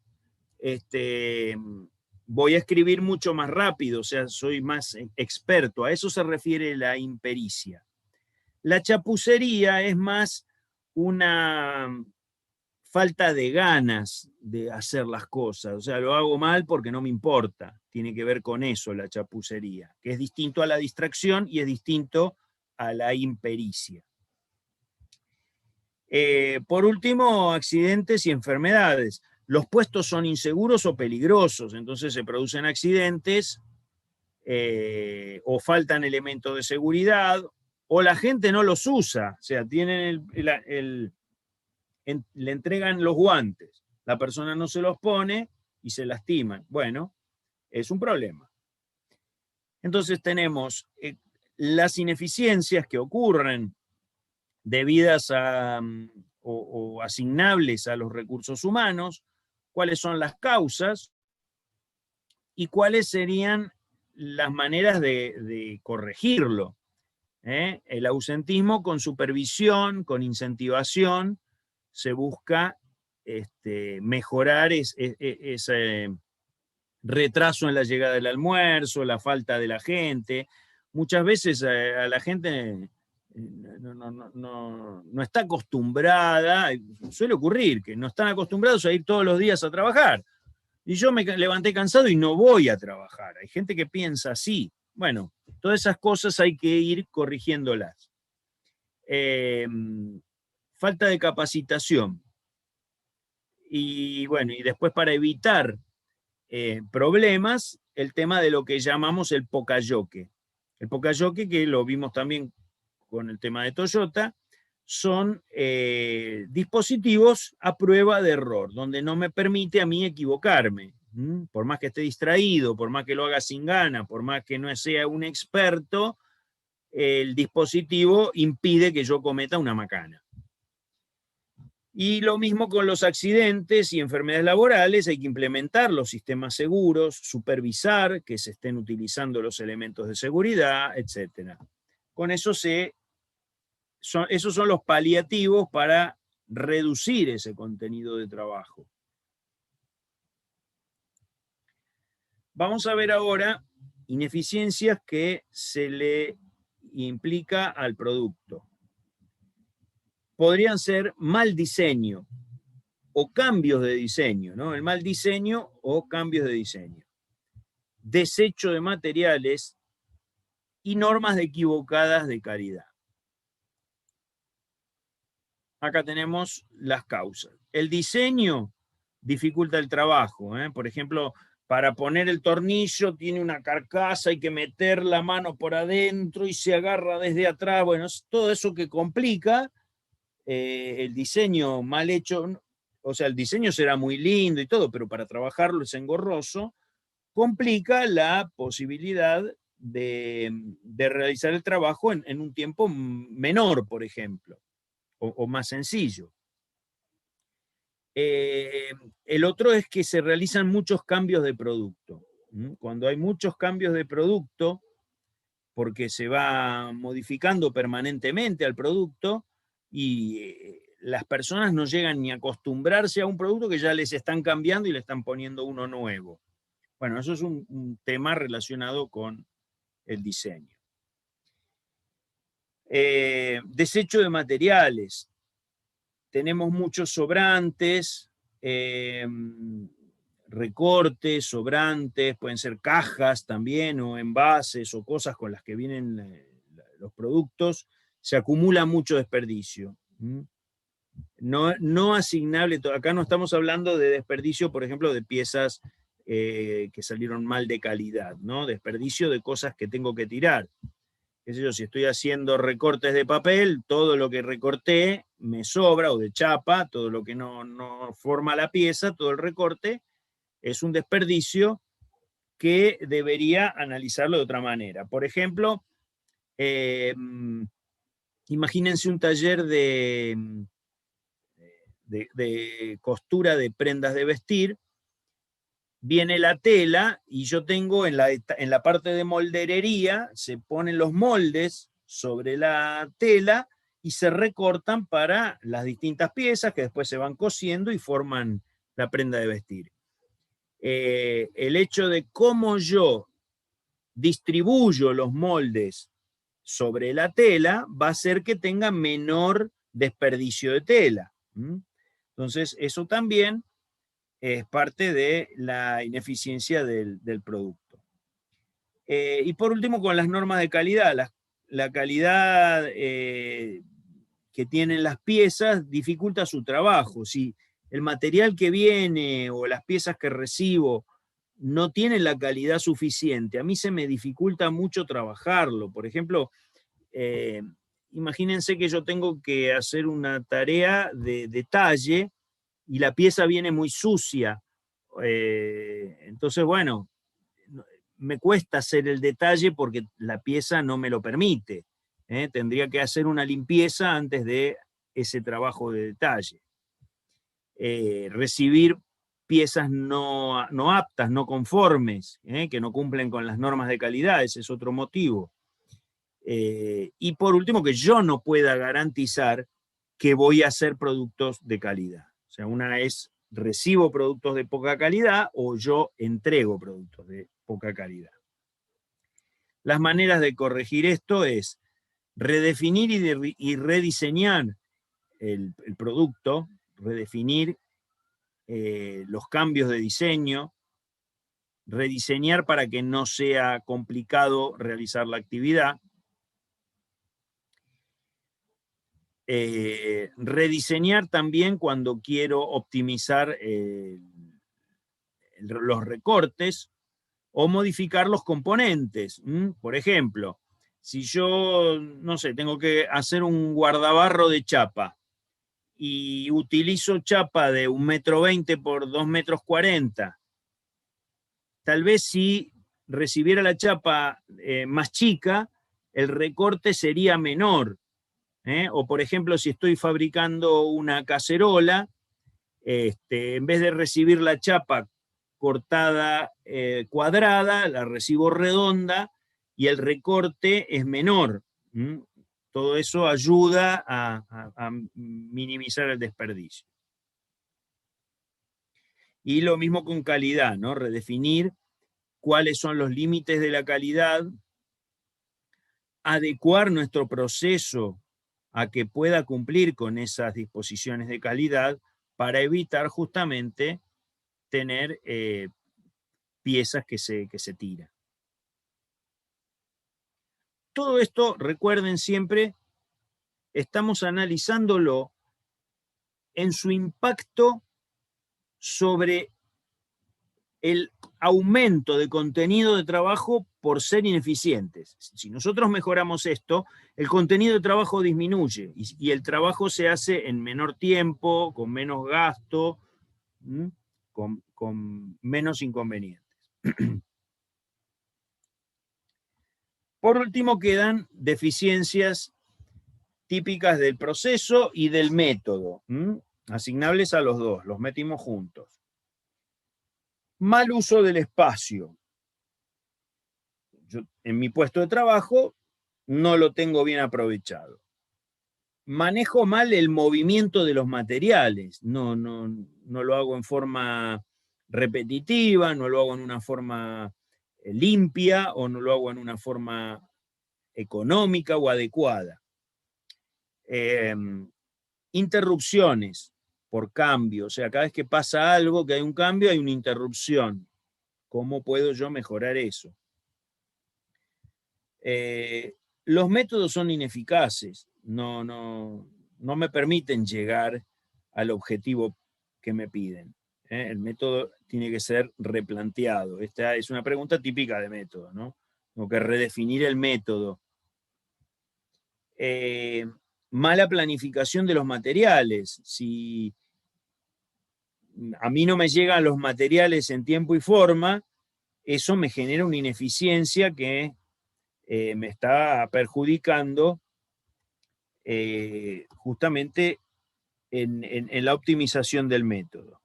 voy a escribir mucho más rápido, o sea, soy más experto. A eso se refiere la impericia. La chapucería es más una falta de ganas de hacer las cosas. O sea, lo hago mal porque no me importa. Tiene que ver con eso la chapucería, que es distinto a la distracción y es distinto a la impericia. Por último, accidentes y enfermedades. Los puestos son inseguros o peligrosos, entonces se producen accidentes o faltan elementos de seguridad, o la gente no los usa, o sea, tienen le entregan los guantes, la persona no se los pone y se lastiman. Bueno, es un problema. Entonces tenemos las ineficiencias que ocurren debidas a, o asignables a los recursos humanos, cuáles son las causas y cuáles serían las maneras de corregirlo. El ausentismo con supervisión, con incentivación, se busca mejorar ese retraso en la llegada del almuerzo, la falta de la gente. Muchas veces a la gente no está acostumbrada, suele ocurrir que no están acostumbrados a ir todos los días a trabajar. Y yo me levanté cansado y no voy a trabajar. Hay gente que piensa así. Bueno, todas esas cosas hay que ir corrigiéndolas. Falta de capacitación. Y bueno, y después para evitar problemas, el tema de lo que llamamos el pocayoke. El pocayoke, que lo vimos también con el tema de Toyota, son dispositivos a prueba de error, donde no me permite a mí equivocarme. Por más que esté distraído, por más que lo haga sin gana, por más que no sea un experto, el dispositivo impide que yo cometa una macana. Y lo mismo con los accidentes y enfermedades laborales, hay que implementar los sistemas seguros, supervisar que se estén utilizando los elementos de seguridad, etc. Con eso esos son los paliativos para reducir ese contenido de trabajo. Vamos a ver ahora ineficiencias que se le implica al producto. Podrían ser mal diseño o cambios de diseño, ¿no? El mal diseño o cambios de diseño. Desecho de materiales y normas equivocadas de calidad. Acá tenemos las causas. El diseño dificulta el trabajo. Por ejemplo, para poner el tornillo tiene una carcasa, hay que meter la mano por adentro y se agarra desde atrás. Bueno, es todo eso que complica. El diseño mal hecho, o sea, el diseño será muy lindo y todo, pero para trabajarlo es engorroso, complica la posibilidad de realizar el trabajo en un tiempo menor, por ejemplo, o más sencillo. El otro es que se realizan muchos cambios de producto. Cuando hay muchos cambios de producto, porque se va modificando permanentemente al producto, y las personas no llegan ni a acostumbrarse a un producto que ya les están cambiando y le están poniendo uno nuevo. Bueno, eso es un tema relacionado con el diseño. Desecho de materiales. Tenemos muchos sobrantes, recortes, sobrantes, pueden ser cajas también, o envases, o cosas con las que vienen los productos. Se acumula mucho desperdicio. No asignable, acá no estamos hablando de desperdicio, por ejemplo, de piezas que salieron mal de calidad, ¿no? Desperdicio de cosas que tengo que tirar. Qué sé yo, si estoy haciendo recortes de papel, todo lo que recorté me sobra, o de chapa, todo lo que no forma la pieza, todo el recorte, es un desperdicio que debería analizarlo de otra manera. Por ejemplo, imagínense un taller de costura de prendas de vestir. Viene la tela y yo tengo en la parte de molderería, se ponen los moldes sobre la tela y se recortan para las distintas piezas que después se van cosiendo y forman la prenda de vestir. El hecho de cómo yo distribuyo los moldes sobre la tela va a hacer que tenga menor desperdicio de tela. Entonces, eso también es parte de la ineficiencia del producto. Y por último, con las normas de calidad. La calidad que tienen las piezas dificulta su trabajo. Si el material que viene o las piezas que recibo no tienen la calidad suficiente, a mí se me dificulta mucho trabajarlo. Por ejemplo, imagínense que yo tengo que hacer una tarea de detalle y la pieza viene muy sucia. Entonces, bueno, me cuesta hacer el detalle porque la pieza no me lo permite. Tendría que hacer una limpieza antes de ese trabajo de detalle. recibir piezas no aptas, no conformes, que no cumplen con las normas de calidad, ese es otro motivo. Y por último, que yo no pueda garantizar que voy a hacer productos de calidad. O sea, una es recibo productos de poca calidad o yo entrego productos de poca calidad. Las maneras de corregir esto es redefinir y rediseñar el producto, redefinir los cambios de diseño, rediseñar para que no sea complicado realizar la actividad, rediseñar también cuando quiero optimizar los recortes o modificar los componentes. Por ejemplo, si yo, no sé, tengo que hacer un guardabarro de chapa y utilizo chapa de 1,20 m por 2,40 m, tal vez si recibiera la chapa más chica, el recorte sería menor. O por ejemplo, si estoy fabricando una cacerola, en vez de recibir la chapa cortada cuadrada, la recibo redonda y el recorte es menor. Todo eso ayuda a minimizar el desperdicio. Y lo mismo con calidad, ¿no? Redefinir cuáles son los límites de la calidad, adecuar nuestro proceso a que pueda cumplir con esas disposiciones de calidad para evitar justamente tener piezas que se tiran. Todo esto, recuerden siempre, estamos analizándolo en su impacto sobre el aumento de contenido de trabajo por ser ineficientes. Si nosotros mejoramos esto, el contenido de trabajo disminuye y el trabajo se hace en menor tiempo, con menos gasto, con menos inconvenientes. Por último, quedan deficiencias típicas del proceso y del método, asignables a los dos, los metimos juntos. Mal uso del espacio. Yo, en mi puesto de trabajo no lo tengo bien aprovechado. Manejo mal el movimiento de los materiales, no lo hago en forma repetitiva, no lo hago en una forma limpia o no lo hago en una forma económica o adecuada. Interrupciones por cambio, o sea, cada vez que pasa algo, que hay un cambio, hay una interrupción. ¿Cómo puedo yo mejorar eso? Los métodos son ineficaces, no me permiten llegar al objetivo que me piden. El método tiene que ser replanteado. Esta es una pregunta típica de método, ¿no? Tengo que redefinir el método. Mala planificación de los materiales. Si a mí no me llegan los materiales en tiempo y forma, eso me genera una ineficiencia que me está perjudicando justamente en la optimización del método.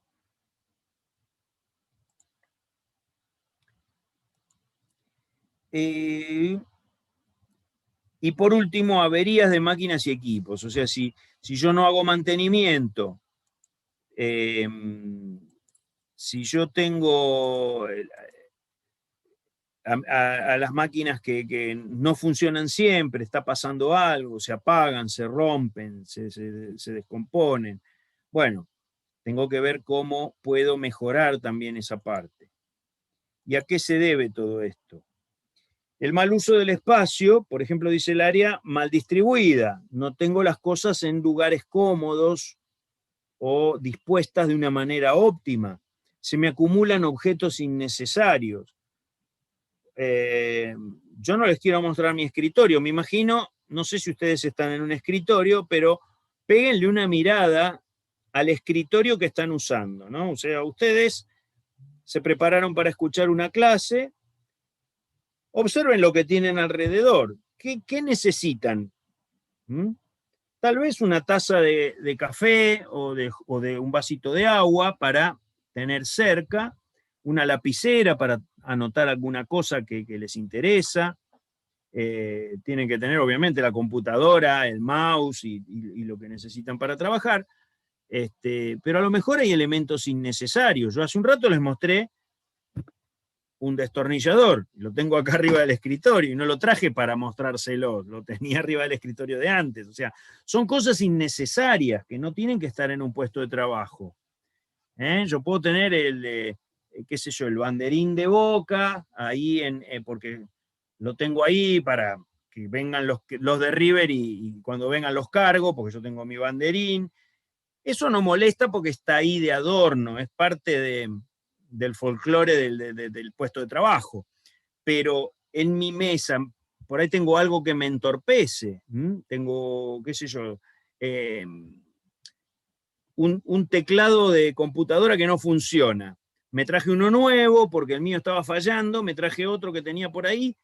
Y por último, averías de máquinas y equipos. O sea, si yo no hago mantenimiento, si yo tengo a las máquinas que no funcionan siempre, está pasando algo, se apagan, se rompen, se descomponen. Bueno, tengo que ver cómo puedo mejorar también esa parte. ¿Y a qué se debe todo esto? El mal uso del espacio, por ejemplo, dice el área mal distribuida. No tengo las cosas en lugares cómodos o dispuestas de una manera óptima. Se me acumulan objetos innecesarios. Yo no les quiero mostrar mi escritorio. Me imagino, no sé si ustedes están en un escritorio, pero péguenle una mirada al escritorio que están usando, ¿no? O sea, ustedes se prepararon para escuchar una clase, observen lo que tienen alrededor. ¿Qué necesitan? Tal vez una taza de café o de un vasito de agua para tener cerca, una lapicera para anotar alguna cosa que les interesa. Tienen que tener obviamente la computadora, el mouse y lo que necesitan para trabajar. Pero a lo mejor hay elementos innecesarios. Yo hace un rato les mostré un destornillador, lo tengo acá arriba del escritorio y no lo traje para mostrárselo, lo tenía arriba del escritorio de antes. O sea, son cosas innecesarias que no tienen que estar en un puesto de trabajo. Yo puedo tener qué sé yo, el banderín de Boca, ahí porque lo tengo ahí para que vengan los de River y cuando vengan los cargo, porque yo tengo mi banderín. Eso no molesta porque está ahí de adorno, es parte del folclore del puesto de trabajo. Pero en mi mesa, por ahí tengo algo que me entorpece. Tengo, qué sé yo, un teclado de computadora que no funciona. Me traje uno nuevo porque el mío estaba fallando, me traje otro que tenía por ahí,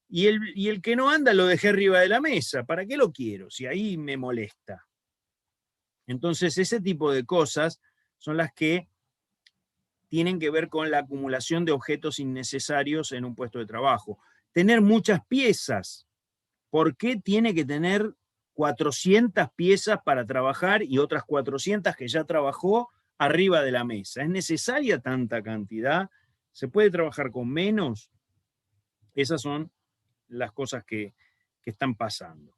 y el que no anda lo dejé arriba de la mesa. ¿Para qué lo quiero? Si ahí me molesta. Entonces, ese tipo de cosas son las que tienen que ver con la acumulación de objetos innecesarios en un puesto de trabajo. Tener muchas piezas. ¿Por qué tiene que tener 400 piezas para trabajar y otras 400 que ya trabajó arriba de la mesa? ¿Es necesaria tanta cantidad? ¿Se puede trabajar con menos? Esas son las cosas que están pasando.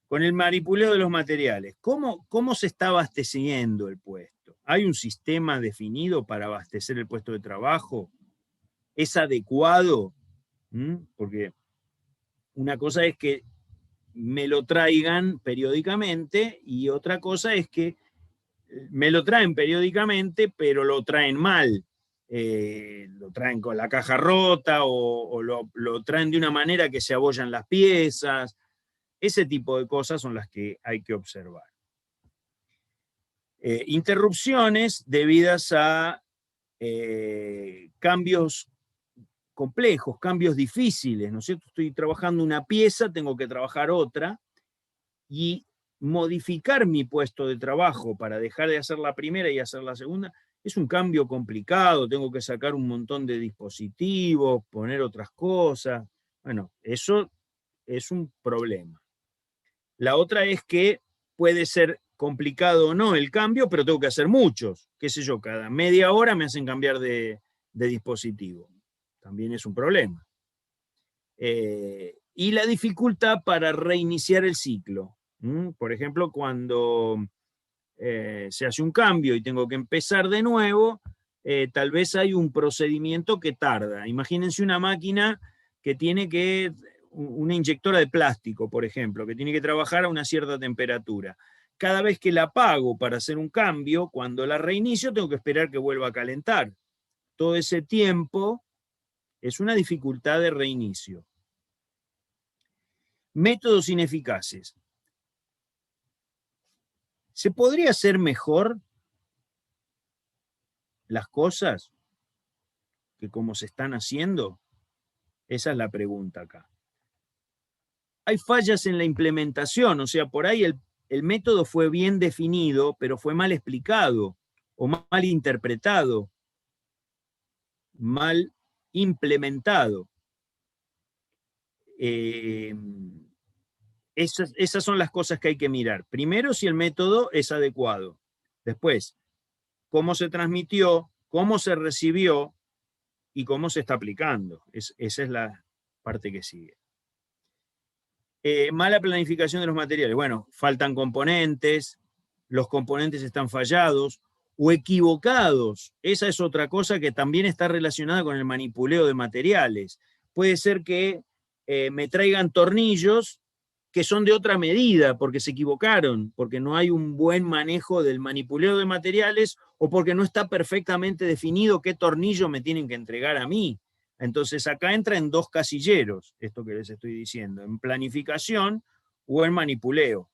Con el manipuleo de los materiales, ¿cómo se está abasteciendo el puesto? ¿Hay un sistema definido para abastecer el puesto de trabajo? ¿Es adecuado? Porque una cosa es que me lo traigan periódicamente y otra cosa es que me lo traen periódicamente, pero lo traen mal. Lo traen con la caja rota o lo traen de una manera que se abollan las piezas. Ese tipo de cosas son las que hay que observar. Interrupciones debidas a cambios complejos, cambios difíciles, ¿no es cierto? Estoy trabajando una pieza, tengo que trabajar otra, y modificar mi puesto de trabajo para dejar de hacer la primera y hacer la segunda es un cambio complicado, tengo que sacar un montón de dispositivos, poner otras cosas. Bueno, eso es un problema. La otra es que puede ser complicado o no el cambio, pero tengo que hacer muchos. Qué sé yo, cada media hora me hacen cambiar de dispositivo. También es un problema. Y la dificultad para reiniciar el ciclo. Por ejemplo, cuando se hace un cambio y tengo que empezar de nuevo, tal vez hay un procedimiento que tarda. Imagínense una máquina que tiene una inyectora de plástico, por ejemplo, que tiene que trabajar a una cierta temperatura. Cada vez que la apago para hacer un cambio, cuando la reinicio, tengo que esperar que vuelva a calentar. Todo ese tiempo es una dificultad de reinicio. Métodos ineficaces. ¿Se podría hacer mejor las cosas que como se están haciendo? Esa es la pregunta acá. Hay fallas en la implementación, o sea, por ahí el método fue bien definido, pero fue mal explicado o mal interpretado, mal implementado. Esas son las cosas que hay que mirar. Primero, si el método es adecuado. Después, cómo se transmitió, cómo se recibió y cómo se está aplicando. Esa es la parte que sigue. Mala planificación de los materiales. Bueno, faltan componentes, los componentes están fallados o equivocados. Esa es otra cosa que también está relacionada con el manipuleo de materiales. Puede ser que me traigan tornillos que son de otra medida porque se equivocaron, porque no hay un buen manejo del manipuleo de materiales o porque no está perfectamente definido qué tornillo me tienen que entregar a mí. Entonces acá entra en dos casilleros, esto que les estoy diciendo, en planificación o en manipuleo.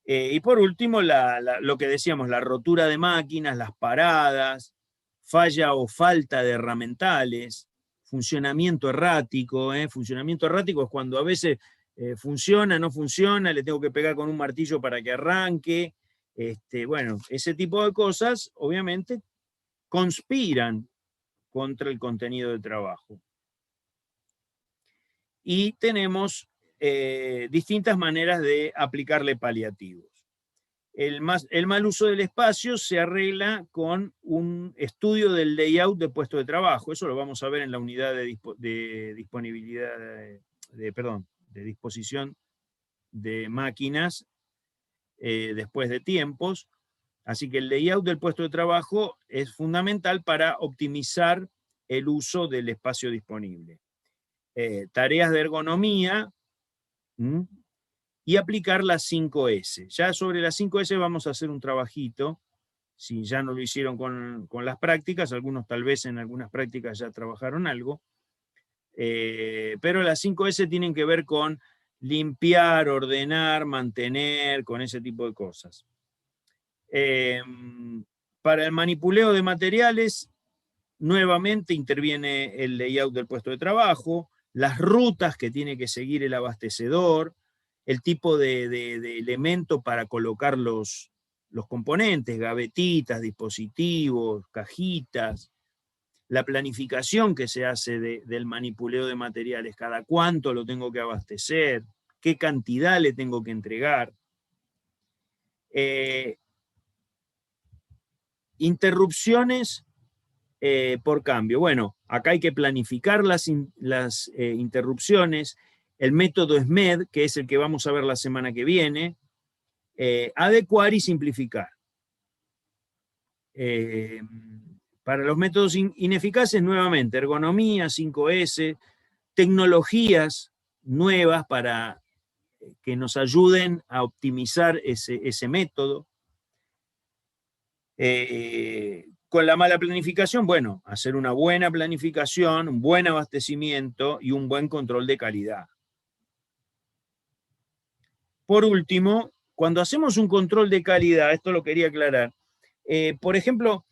Y por último, lo que decíamos, la rotura de máquinas, las paradas, falla o falta de herramientales, funcionamiento errático. Funcionamiento errático es cuando a veces funciona, no funciona, le tengo que pegar con un martillo para que arranque. Bueno, ese tipo de cosas, obviamente, conspiran contra el contenido de trabajo. Y tenemos distintas maneras de aplicarle paliativos. El mal uso del espacio se arregla con un estudio del layout de puesto de trabajo. Eso lo vamos a ver en la unidad de disponibilidad, de disposición de máquinas después de tiempos. Así que el layout del puesto de trabajo es fundamental para optimizar el uso del espacio disponible. Tareas de ergonomía y aplicar las 5S. Ya sobre las 5S vamos a hacer un trabajito, si ya no lo hicieron con las prácticas, algunos tal vez en algunas prácticas ya trabajaron algo, pero las 5S tienen que ver con limpiar, ordenar, mantener, con ese tipo de cosas. Para el manipuleo de materiales, nuevamente interviene el layout del puesto de trabajo, las rutas que tiene que seguir el abastecedor, el tipo de elemento para colocar los componentes, gavetitas, dispositivos, cajitas, la planificación que se hace del manipuleo de materiales, cada cuánto lo tengo que abastecer, qué cantidad le tengo que entregar. Interrupciones por cambio. Bueno, acá hay que planificar las interrupciones. El método SMED, que es el que vamos a ver la semana que viene, adecuar y simplificar. Para los métodos ineficaces, nuevamente, ergonomía, 5S, tecnologías nuevas para que nos ayuden a optimizar ese método. Con la mala planificación, bueno, hacer una buena planificación, un buen abastecimiento y un buen control de calidad. Por último, cuando hacemos un control de calidad, esto lo quería aclarar, por ejemplo,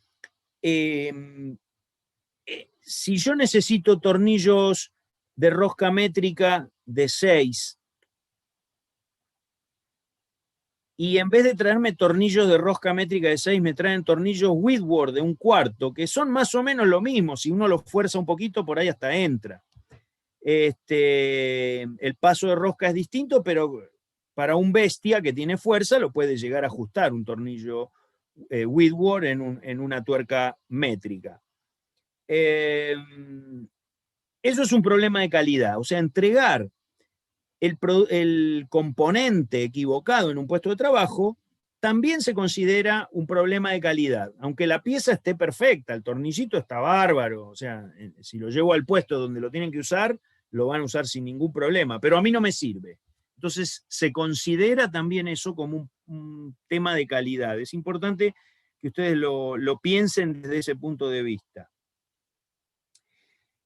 si yo necesito tornillos de rosca métrica de 6, y en vez de traerme tornillos de rosca métrica de 6, me traen tornillos Whitworth de 1/4, que son más o menos lo mismo, si uno los fuerza un poquito, por ahí hasta entra. El paso de rosca es distinto, pero para un bestia que tiene fuerza lo puede llegar a ajustar un tornillo Whitworth en una tuerca métrica. Eso es un problema de calidad, o sea, entregar el componente equivocado en un puesto de trabajo también se considera un problema de calidad, aunque la pieza esté perfecta, el tornillito está bárbaro, o sea, si lo llevo al puesto donde lo tienen que usar, lo van a usar sin ningún problema, pero a mí no me sirve. Entonces se considera también eso como un tema de calidad. Es importante que ustedes lo piensen desde ese punto de vista.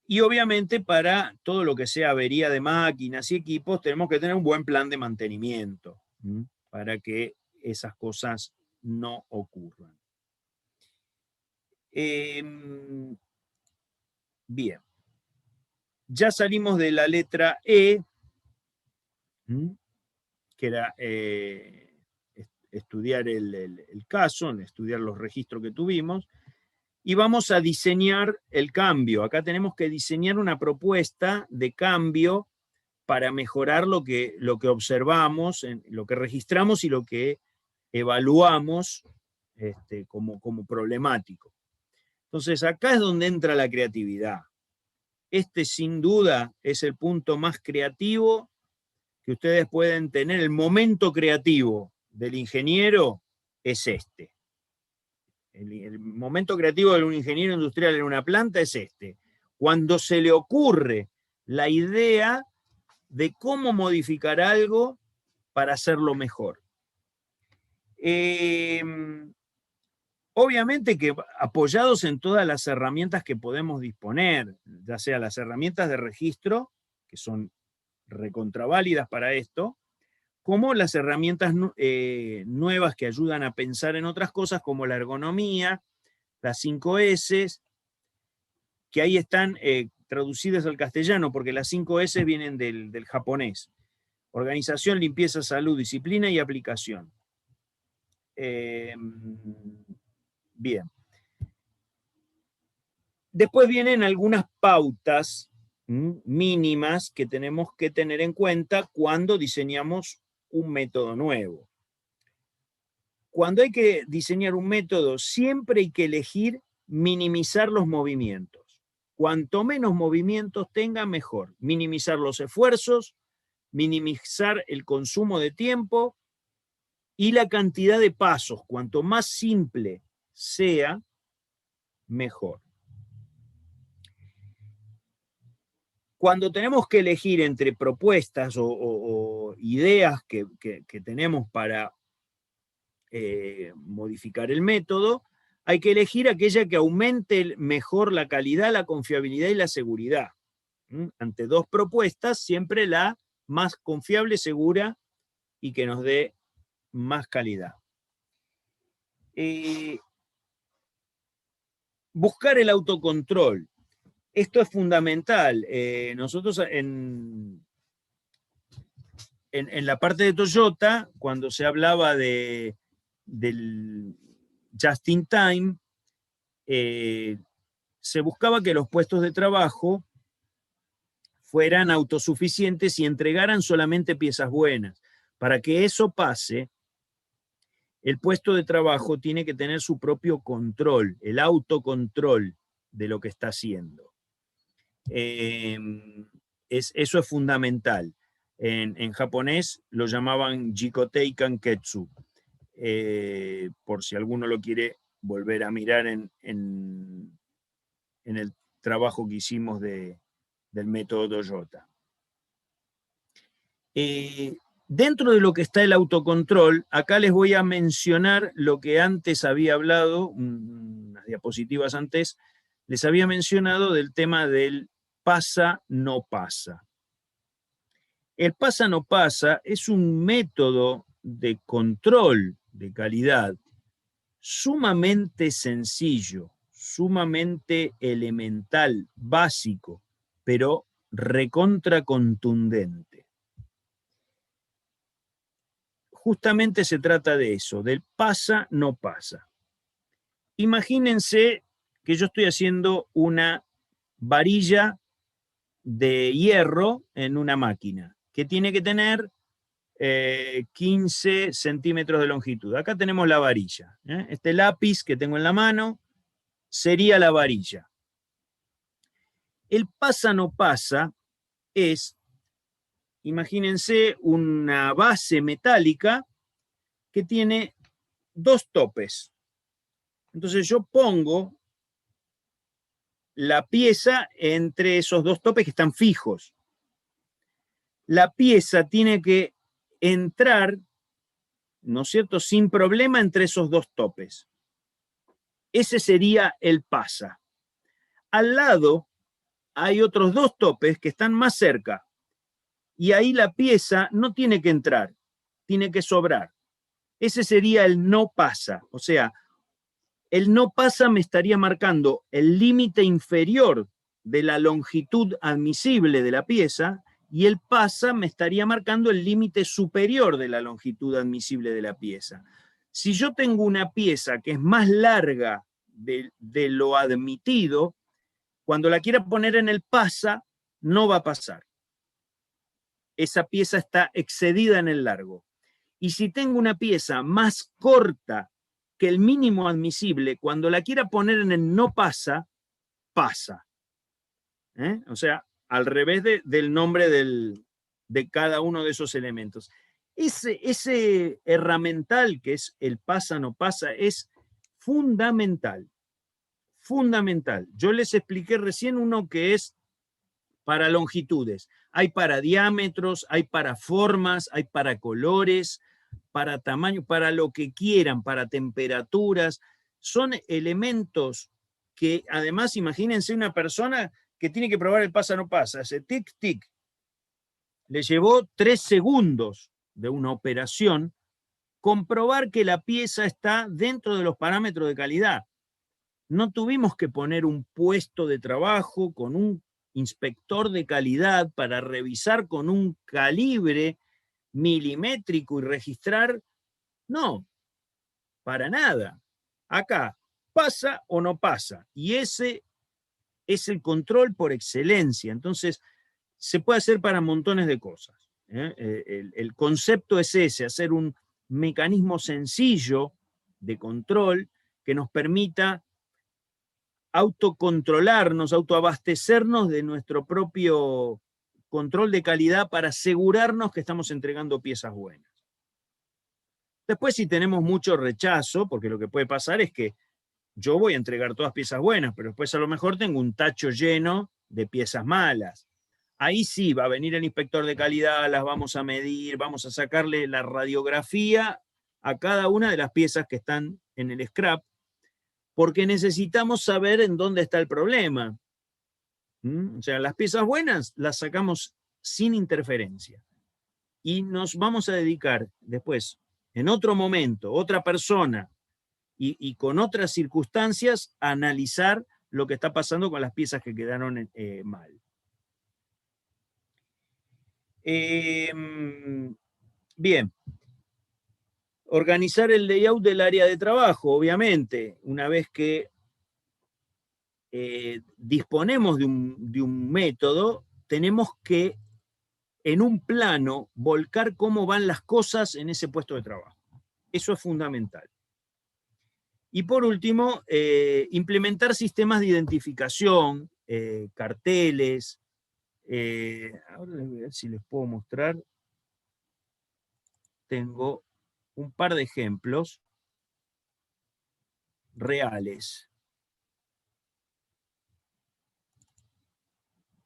Y obviamente para todo lo que sea avería de máquinas y equipos tenemos que tener un buen plan de mantenimiento para que esas cosas no ocurran. Bien. Ya salimos de la letra E, que era estudiar el caso, estudiar los registros que tuvimos. Y vamos a diseñar el cambio. Acá tenemos que diseñar una propuesta de cambio para mejorar lo que observamos, lo que registramos y lo que evaluamos como problemático. Entonces, acá es donde entra la creatividad. Sin duda es el punto más creativo que ustedes pueden tener. El momento creativo del ingeniero es este. El momento creativo de un ingeniero industrial en una planta es cuando se le ocurre la idea de cómo modificar algo para hacerlo mejor. Obviamente que apoyados en todas las herramientas que podemos disponer, ya sea las herramientas de registro, que son recontraválidas para esto, como las herramientas nuevas que ayudan a pensar en otras cosas, como la ergonomía, las 5S, que ahí están traducidas al castellano, porque las 5S vienen del japonés. Organización, limpieza, salud, disciplina y aplicación. Bien. Después vienen algunas pautas mínimas que tenemos que tener en cuenta cuando diseñamos un método nuevo. Cuando hay que diseñar un método, siempre hay que elegir minimizar los movimientos. Cuanto menos movimientos tenga, mejor. Minimizar los esfuerzos, minimizar el consumo de tiempo y la cantidad de pasos. Cuanto más simple sea, mejor. Cuando tenemos que elegir entre propuestas o ideas que tenemos para modificar el método, hay que elegir aquella que aumente mejor la calidad, la confiabilidad y la seguridad. Ante dos propuestas, siempre la más confiable, segura y que nos dé más calidad. Buscar el autocontrol. Esto es fundamental. Nosotros en la parte de Toyota, cuando se hablaba del just in time, se buscaba que los puestos de trabajo fueran autosuficientes y entregaran solamente piezas buenas. Para que eso pase, el puesto de trabajo tiene que tener su propio control, el autocontrol de lo que está haciendo. Eso es fundamental. En japonés lo llamaban Jikotei Kanketsu, por si alguno lo quiere volver a mirar en el trabajo que hicimos del método Toyota. Dentro de lo que está el autocontrol, acá les voy a mencionar lo que antes había hablado, unas diapositivas antes, les había mencionado del tema del pasa, no pasa. El pasa, no pasa es un método de control de calidad sumamente sencillo, sumamente elemental, básico, pero recontra contundente. Justamente se trata de eso, del pasa, no pasa. Imagínense que yo estoy haciendo una varilla de hierro en una máquina, que tiene que tener 15 centímetros de longitud. Acá tenemos la varilla. Este lápiz que tengo en la mano sería la varilla. El pasa, no pasa es, imagínense una base metálica que tiene dos topes. Entonces yo pongo la pieza entre esos dos topes que están fijos. La pieza tiene que entrar, ¿no es cierto?, sin problema entre esos dos topes. Ese sería el pasa. Al lado hay otros dos topes que están más cerca y ahí la pieza no tiene que entrar, tiene que sobrar. Ese sería el no pasa. O sea, el no pasa me estaría marcando el límite inferior de la longitud admisible de la pieza y el pasa me estaría marcando el límite superior de la longitud admisible de la pieza. Si yo tengo una pieza que es más larga de lo admitido, cuando la quiera poner en el pasa, no va a pasar. Esa pieza está excedida en el largo. Y si tengo una pieza más corta que el mínimo admisible, cuando la quiera poner en el no pasa, pasa. O sea, al revés del nombre de cada uno de esos elementos. Ese herramental que es el pasa, no pasa, es fundamental. Fundamental. Yo les expliqué recién uno que es para longitudes. Hay para diámetros, hay para formas, hay para colores, para tamaño, para lo que quieran, para temperaturas. Son elementos que además, imagínense una persona que tiene que probar el pasa no pasa, hace tic, tic. Le llevó 3 segundos de una operación comprobar que la pieza está dentro de los parámetros de calidad. No tuvimos que poner un puesto de trabajo con un inspector de calidad para revisar con un calibre milimétrico y registrar. No, para nada. Acá pasa o no pasa. Y ese es el control por excelencia. Entonces, se puede hacer para montones de cosas. El concepto es ese, hacer un mecanismo sencillo de control que nos permita autocontrolarnos, autoabastecernos de nuestro propio control de calidad para asegurarnos que estamos entregando piezas buenas. Después, si tenemos mucho rechazo, porque lo que puede pasar es que yo voy a entregar todas piezas buenas, pero después a lo mejor tengo un tacho lleno de piezas malas. Ahí sí va a venir el inspector de calidad, las vamos a medir, vamos a sacarle la radiografía a cada una de las piezas que están en el scrap, porque necesitamos saber en dónde está el problema. O sea, las piezas buenas las sacamos sin interferencia. Y nos vamos a dedicar después, en otro momento, otra persona, y con otras circunstancias, a analizar lo que está pasando con las piezas que quedaron mal. Bien. Organizar el layout del área de trabajo, obviamente, una vez que disponemos de un método, tenemos que en un plano volcar cómo van las cosas en ese puesto de trabajo. Eso es fundamental. Y por último, implementar sistemas de identificación, carteles. Ahora voy a ver si les puedo mostrar. Tengo un par de ejemplos reales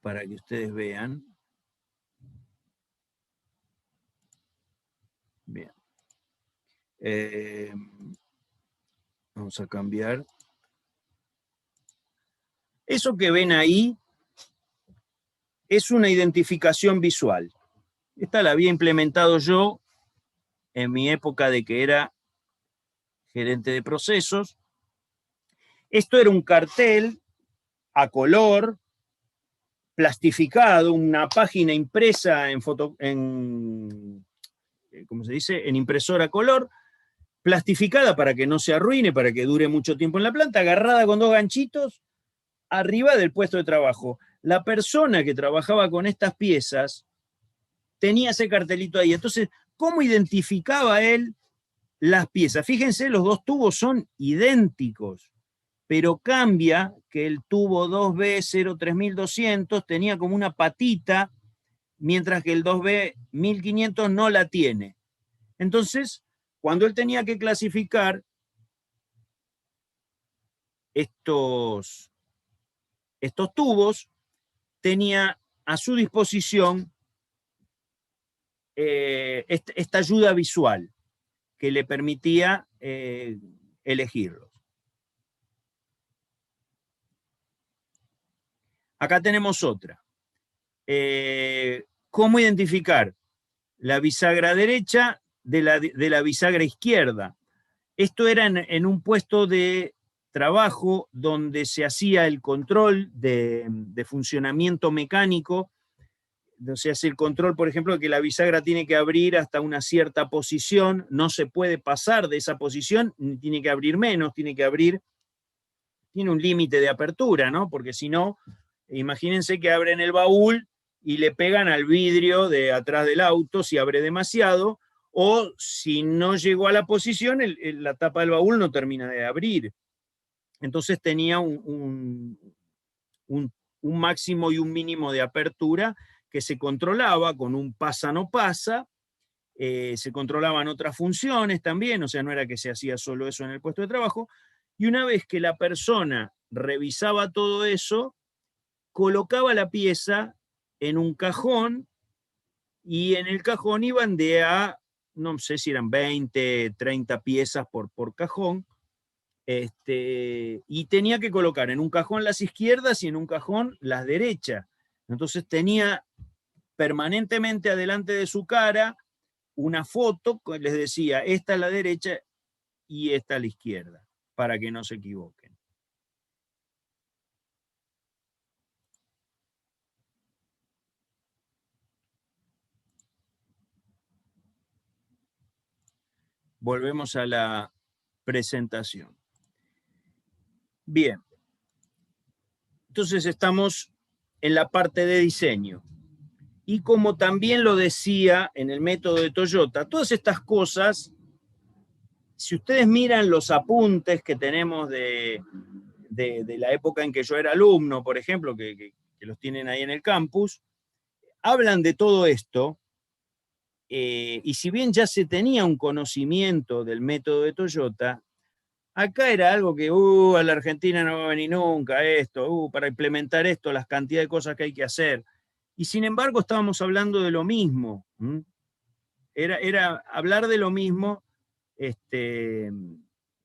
para que ustedes vean. Bien. Vamos a cambiar. Eso que ven ahí es una identificación visual. Esta la había implementado yo en mi época de que era gerente de procesos. Esto era un cartel a color, plastificado, una página impresa ¿cómo se dice? En impresora a color, plastificada para que no se arruine, para que dure mucho tiempo en la planta, agarrada con 2 ganchitos arriba del puesto de trabajo. La persona que trabajaba con estas piezas tenía ese cartelito ahí. Entonces, ¿cómo identificaba él las piezas? Fíjense, los 2 tubos son idénticos, pero cambia que el tubo 2B03200 tenía como una patita, mientras que el 2B1500 no la tiene. Entonces, cuando él tenía que clasificar estos tubos, tenía a su disposición esta ayuda visual que le permitía elegirlos. Acá tenemos otra. ¿Cómo identificar la bisagra derecha de la bisagra izquierda? Esto era en un puesto de trabajo donde se hacía el control de funcionamiento mecánico. Se hace el control, por ejemplo, de que la bisagra tiene que abrir hasta una cierta posición, no se puede pasar de esa posición, ni tiene que abrir menos, tiene un límite de apertura, ¿no? Porque si no, imagínense que abren el baúl y le pegan al vidrio de atrás del auto si abre demasiado, o si no llegó a la posición, la tapa del baúl no termina de abrir. Entonces tenía un máximo y un mínimo de apertura que se controlaba con un pasa no pasa. Se controlaban otras funciones también, o sea, no era que se hacía solo eso en el puesto de trabajo. Y una vez que la persona revisaba todo eso, colocaba la pieza en un cajón, y en el cajón iban no sé si eran 20, 30 piezas por cajón, y tenía que colocar en un cajón las izquierdas y en un cajón las derechas. Entonces tenía permanentemente adelante de su cara una foto que les decía, esta es la derecha y esta es la izquierda, para que no se equivoquen. volvemos a la presentación. Bien. Entonces estamos en la parte de diseño. Y como también lo decía en el método de Toyota, todas estas cosas, si ustedes miran los apuntes que tenemos de la época en que yo era alumno, por ejemplo, que los tienen ahí en el campus, hablan de todo esto, y si bien ya se tenía un conocimiento del método de Toyota, acá era algo que, a la Argentina no va a venir nunca esto, para implementar esto, las cantidades de cosas que hay que hacer. Y sin embargo estábamos hablando de lo mismo. Era hablar de lo mismo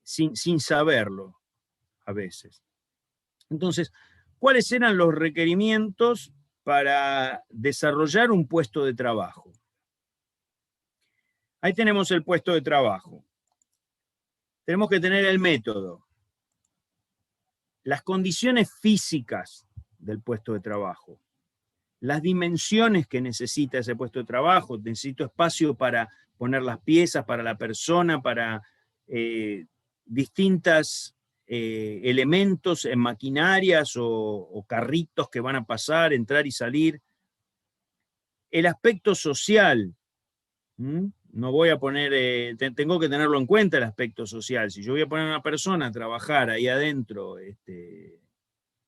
sin saberlo a veces. Entonces, ¿cuáles eran los requerimientos para desarrollar un puesto de trabajo? Ahí tenemos el puesto de trabajo. Tenemos que tener el método, las condiciones físicas del puesto de trabajo, las dimensiones que necesita ese puesto de trabajo. Necesito espacio para poner las piezas, para la persona, para distintos elementos en maquinarias o carritos que van a pasar, entrar y salir. El aspecto social. No voy a poner, tengo que tenerlo en cuenta el aspecto social. Si yo voy a poner a una persona a trabajar ahí adentro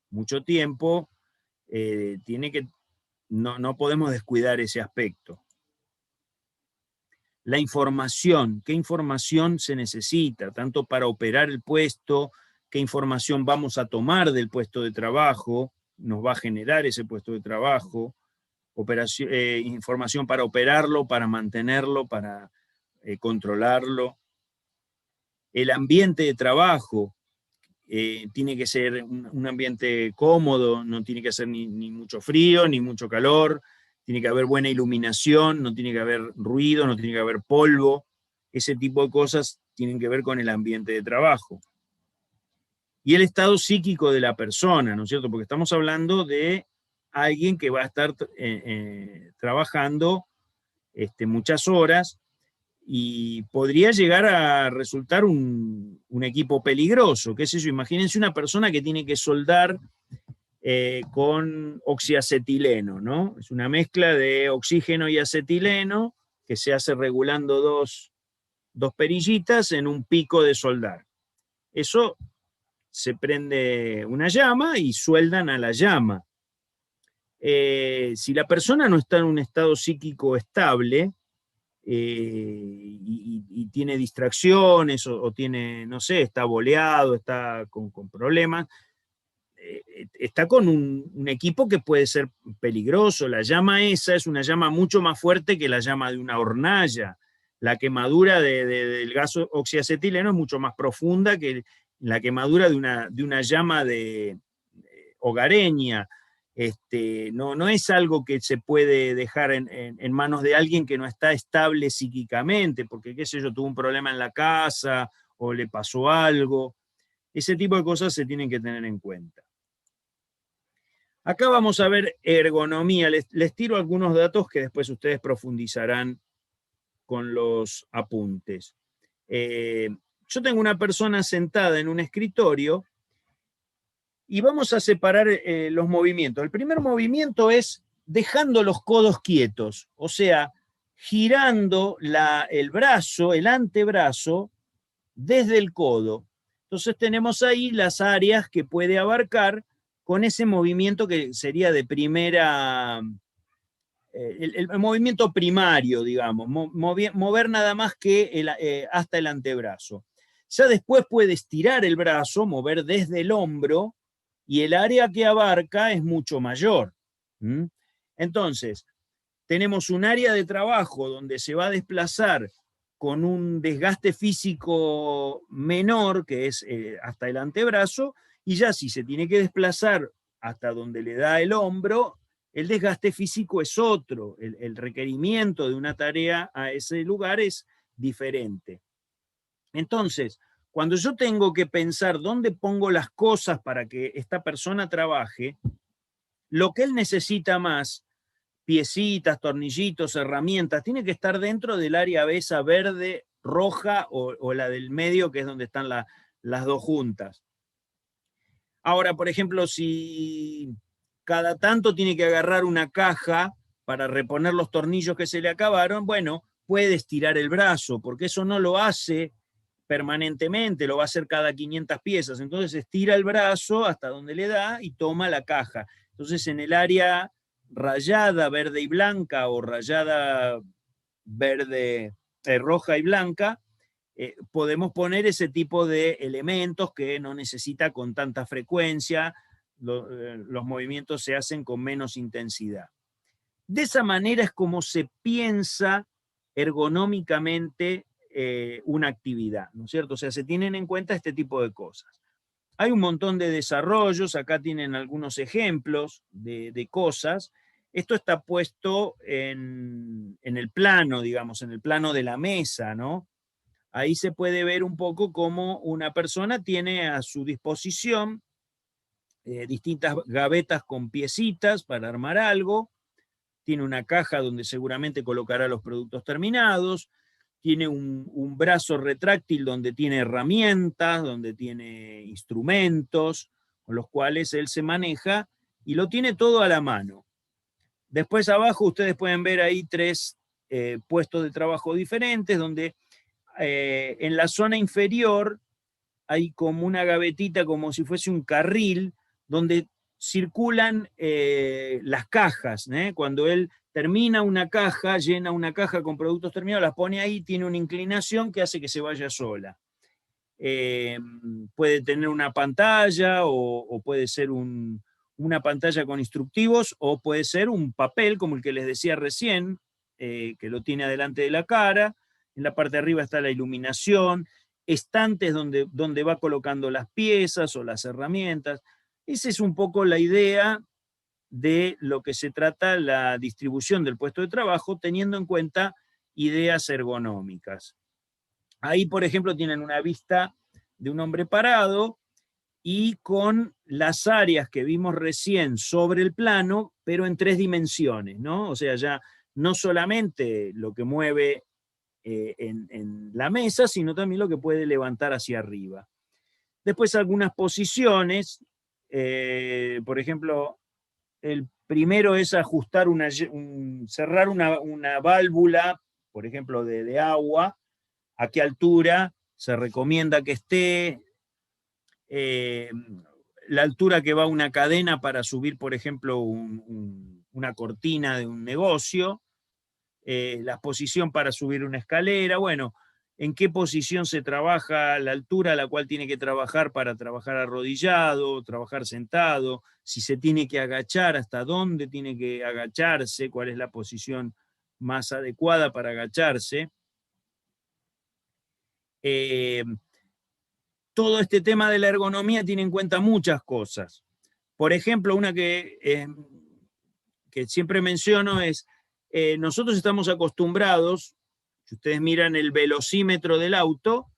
mucho tiempo, no podemos descuidar ese aspecto. La información, ¿qué información se necesita? Tanto para operar el puesto, qué información vamos a tomar del puesto de trabajo, nos va a generar ese puesto de trabajo, información para operarlo, para mantenerlo, para controlarlo. El ambiente de trabajo tiene que ser un ambiente cómodo, no tiene que ser ni mucho frío, ni mucho calor, tiene que haber buena iluminación, no tiene que haber ruido, no tiene que haber polvo. Ese tipo de cosas tienen que ver con el ambiente de trabajo. Y el estado psíquico de la persona, ¿no es cierto? Porque estamos hablando de alguien que va a estar trabajando muchas horas y podría llegar a resultar un equipo peligroso. ¿Qué es eso? Imagínense una persona que tiene que soldar con oxiacetileno, ¿no? Es una mezcla de oxígeno y acetileno que se hace regulando dos perillitas en un pico de soldar. Eso se prende una llama y sueldan a la llama. Si la persona no está en un estado psíquico estable y tiene distracciones o tiene, no sé, está boleado, está con problemas, está con un equipo que puede ser peligroso. La llama esa es una llama mucho más fuerte que la llama de una hornalla. La quemadura del gas oxiacetileno es mucho más profunda que la quemadura de una llama hogareña. No es algo que se puede dejar en manos de alguien que no está estable psíquicamente, porque, qué sé yo, tuvo un problema en la casa o le pasó algo. Ese tipo de cosas se tienen que tener en cuenta. Acá vamos a ver ergonomía. Les tiro algunos datos que después ustedes profundizarán con los apuntes. Yo tengo una persona sentada en un escritorio y vamos a separar los movimientos. El primer movimiento es dejando los codos quietos, o sea, girando el brazo, el antebrazo, desde el codo. Entonces tenemos ahí las áreas que puede abarcar con ese movimiento que sería de primera, el movimiento primario, digamos, mover nada más que hasta el antebrazo. Ya después puede estirar el brazo, mover desde el hombro, y el área que abarca es mucho mayor. Entonces, tenemos un área de trabajo donde se va a desplazar con un desgaste físico menor, que es hasta el antebrazo, y ya si se tiene que desplazar hasta donde le da el hombro, el desgaste físico es otro, el requerimiento de una tarea a ese lugar es diferente. Entonces, cuando yo tengo que pensar dónde pongo las cosas para que esta persona trabaje, lo que él necesita más, piecitas, tornillitos, herramientas, tiene que estar dentro del área esa verde roja o la del medio, que es donde están las dos juntas. Ahora, por ejemplo, si cada tanto tiene que agarrar una caja para reponer los tornillos que se le acabaron, bueno, puede estirar el brazo, porque eso no lo hace permanentemente, lo va a hacer cada 500 piezas. Entonces estira el brazo hasta donde le da y toma la caja. Entonces en el área rayada verde y blanca o rayada verde, roja y blanca, podemos poner ese tipo de elementos que no necesita con tanta frecuencia, los movimientos se hacen con menos intensidad. De esa manera es como se piensa ergonómicamente una actividad, ¿no es cierto? O sea, se tienen en cuenta este tipo de cosas. Hay un montón de desarrollos, acá tienen algunos ejemplos de cosas. Esto está puesto en el plano, digamos, en el plano de la mesa, ¿no? Ahí se puede ver un poco cómo una persona tiene a su disposición distintas gavetas con piecitas para armar algo, tiene una caja donde seguramente colocará los productos terminados, tiene un brazo retráctil donde tiene herramientas, donde tiene instrumentos con los cuales él se maneja y lo tiene todo a la mano. Después abajo ustedes pueden ver ahí tres puestos de trabajo diferentes donde en la zona inferior hay como una gavetita, como si fuese un carril, donde circulan las cajas. Cuando él termina una caja, llena una caja con productos terminados, las pone ahí, tiene una inclinación que hace que se vaya sola. Puede tener una pantalla o puede ser una pantalla con instructivos o puede ser un papel como el que les decía recién, que lo tiene adelante de la cara. En la parte de arriba está la iluminación, estantes donde va colocando las piezas o las herramientas. Esa es un poco la idea de lo que se trata la distribución del puesto de trabajo, teniendo en cuenta ideas ergonómicas. Ahí, por ejemplo, tienen una vista de un hombre parado y con las áreas que vimos recién sobre el plano, pero en 3 dimensiones, ¿no? O sea, ya no solamente lo que mueve en la mesa, sino también lo que puede levantar hacia arriba. Después algunas posiciones, por ejemplo, el primero es ajustar cerrar una válvula, por ejemplo, de agua, a qué altura se recomienda que esté, la altura que va una cadena para subir, por ejemplo, una cortina de un negocio, la posición para subir una escalera, bueno, en qué posición se trabaja, la altura a la cual tiene que trabajar para trabajar arrodillado, trabajar sentado, si se tiene que agachar, hasta dónde tiene que agacharse, cuál es la posición más adecuada para agacharse. Todo este tema de la ergonomía tiene en cuenta muchas cosas. Por ejemplo, una que siempre menciono es, nosotros estamos acostumbrados, si ustedes miran el velocímetro del auto,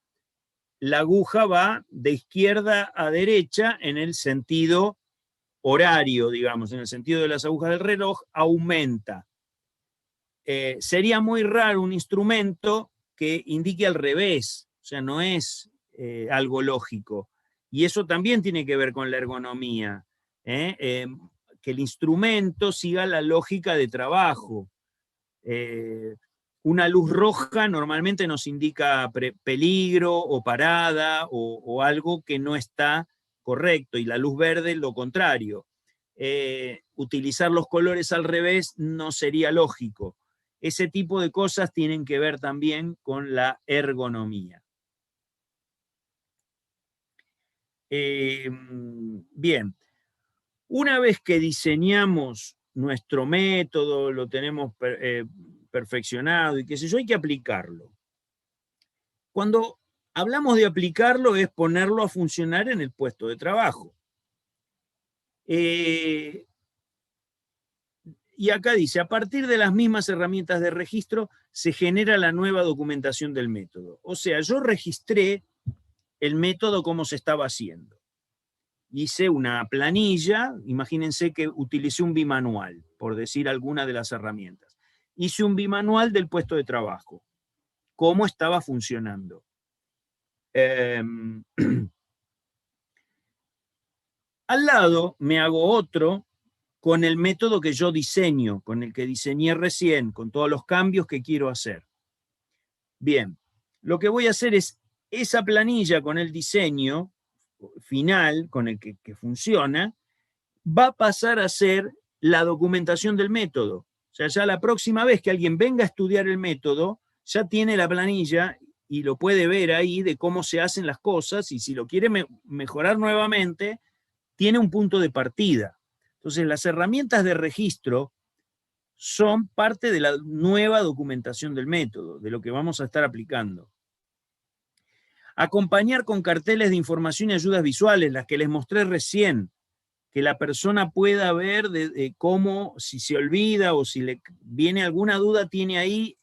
la aguja va de izquierda a derecha en el sentido horario, digamos, en el sentido de las agujas del reloj, aumenta. Sería muy raro un instrumento que indique al revés, o sea, no es algo lógico. Y eso también tiene que ver con la ergonomía, que el instrumento siga la lógica de trabajo. Una luz roja normalmente nos indica peligro o parada o algo que no está correcto, y la luz verde lo contrario. Utilizar los colores al revés no sería lógico. Ese tipo de cosas tienen que ver también con la ergonomía. Bien, una vez que diseñamos nuestro método, lo tenemos perfeccionado y qué sé yo, hay que aplicarlo. Cuando hablamos de aplicarlo es ponerlo a funcionar en el puesto de trabajo. Y acá dice, a partir de las mismas herramientas de registro se genera la nueva documentación del método. O sea, yo registré el método como se estaba haciendo. Hice una planilla, imagínense que utilicé un bimanual, por decir alguna de las herramientas. Hice un bimanual del puesto de trabajo. cómo estaba funcionando. Al lado me hago otro con el método que yo diseño, con el que diseñé recién, con todos los cambios que quiero hacer. Bien, lo que voy a hacer es esa planilla con el diseño final, con el que funciona, va a pasar a ser la documentación del método. O sea, ya la próxima vez que alguien venga a estudiar el método, ya tiene la planilla y lo puede ver ahí de cómo se hacen las cosas, y si lo quiere mejorar nuevamente, tiene un punto de partida. Entonces, las herramientas de registro son parte de la nueva documentación del método, de lo que vamos a estar aplicando. Acompañar con carteles de información y ayudas visuales, las que les mostré recién, que la persona pueda ver de cómo, si se olvida o si le viene alguna duda, tiene ahí,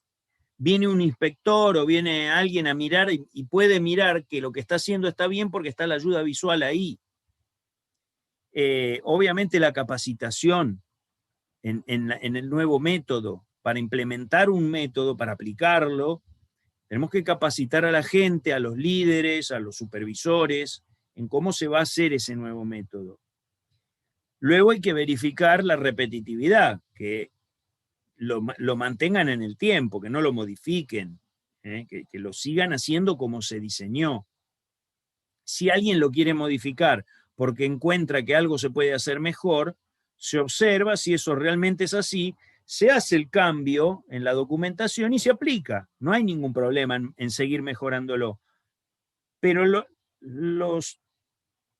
viene un inspector o viene alguien a mirar y puede mirar que lo que está haciendo está bien porque está la ayuda visual ahí. Obviamente la capacitación en el nuevo método, para implementar un método, para aplicarlo, tenemos que capacitar a la gente, a los líderes, a los supervisores, en cómo se va a hacer ese nuevo método. Luego hay que verificar la repetitividad, que lo mantengan en el tiempo, que no lo modifiquen, que lo sigan haciendo como se diseñó. Si alguien lo quiere modificar porque encuentra que algo se puede hacer mejor, se observa si eso realmente es así, se hace el cambio en la documentación y se aplica. No hay ningún problema en seguir mejorándolo. Pero los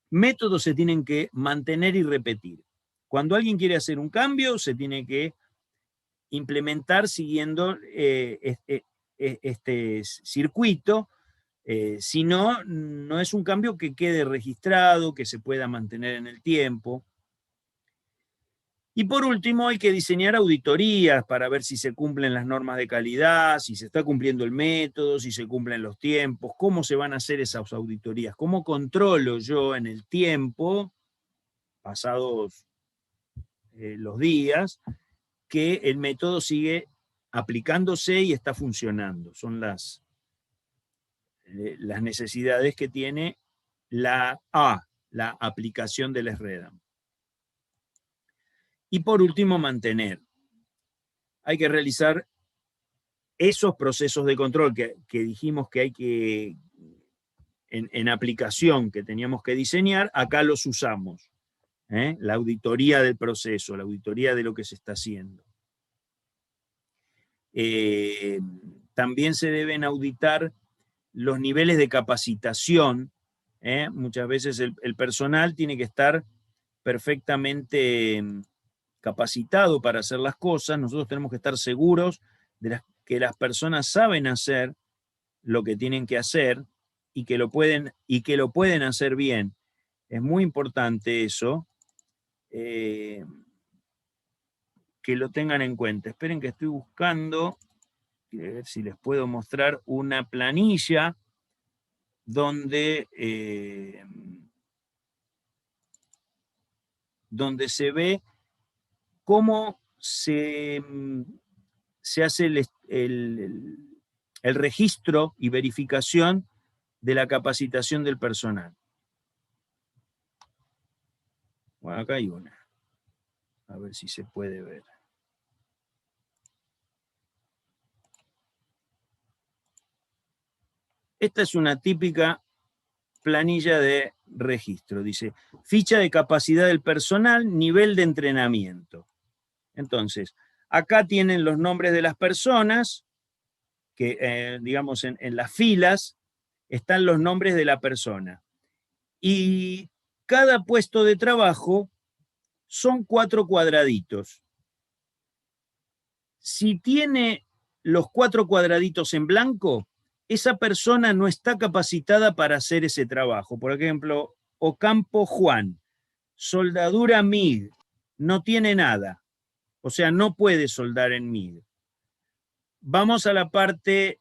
métodos se tienen que mantener y repetir. Cuando alguien quiere hacer un cambio, se tiene que implementar siguiendo este circuito. Si no, no es un cambio que quede registrado, que se pueda mantener en el tiempo. Y por último, hay que diseñar auditorías para ver si se cumplen las normas de calidad, si se está cumpliendo el método, si se cumplen los tiempos, cómo se van a hacer esas auditorías, cómo controlo yo en el tiempo, pasados los días, que el método sigue aplicándose y está funcionando. Son las necesidades que tiene la aplicación del SREDAM. Y por último, mantener. Hay que realizar esos procesos de control que dijimos que hay que, en aplicación, que teníamos que diseñar, acá los usamos. La auditoría del proceso, la auditoría de lo que se está haciendo. También se deben auditar los niveles de capacitación. Muchas veces el personal tiene que estar perfectamente capacitado para hacer las cosas. Nosotros tenemos que estar seguros de que las personas saben hacer lo que tienen que hacer y que lo pueden hacer bien. Es muy importante eso, que lo tengan en cuenta. Esperen que estoy buscando, a ver si les puedo mostrar una planilla donde se ve cómo se hace el registro y verificación de la capacitación del personal. Bueno, acá hay una. A ver si se puede ver. Esta es una típica planilla de registro. Dice, ficha de capacidad del personal, nivel de entrenamiento. Entonces, acá tienen los nombres de las personas, que digamos en las filas están los nombres de la persona. Y cada puesto de trabajo son 4 cuadraditos. Si tiene los 4 cuadraditos en blanco, esa persona no está capacitada para hacer ese trabajo. Por ejemplo, Ocampo Juan, soldadura MIG, no tiene nada. O sea, no puede soldar en MIG. Vamos a la parte,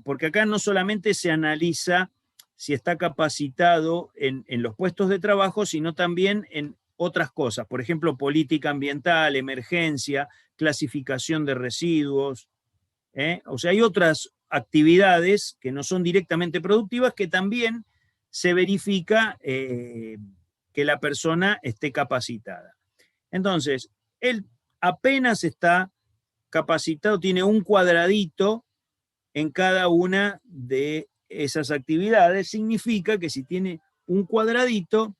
porque acá no solamente se analiza si está capacitado en los puestos de trabajo, sino también en otras cosas. Por ejemplo, política ambiental, emergencia, clasificación de residuos. O sea, hay actividades que no son directamente productivas, que también se verifica que la persona esté capacitada. Entonces, él apenas está capacitado, tiene un cuadradito en cada una de esas actividades. Significa que si tiene un cuadradito,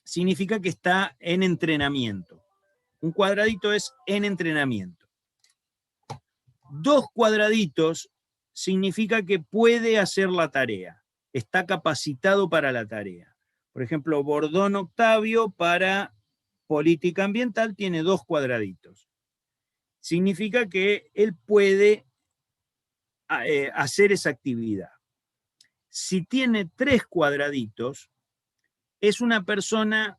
significa que está en entrenamiento. Un cuadradito es en entrenamiento. 2 cuadraditos significa que puede hacer la tarea, está capacitado para la tarea. Por ejemplo, Bordón Octavio para política ambiental tiene 2 cuadraditos. Significa que él puede hacer esa actividad. Si tiene 3 cuadraditos, es una persona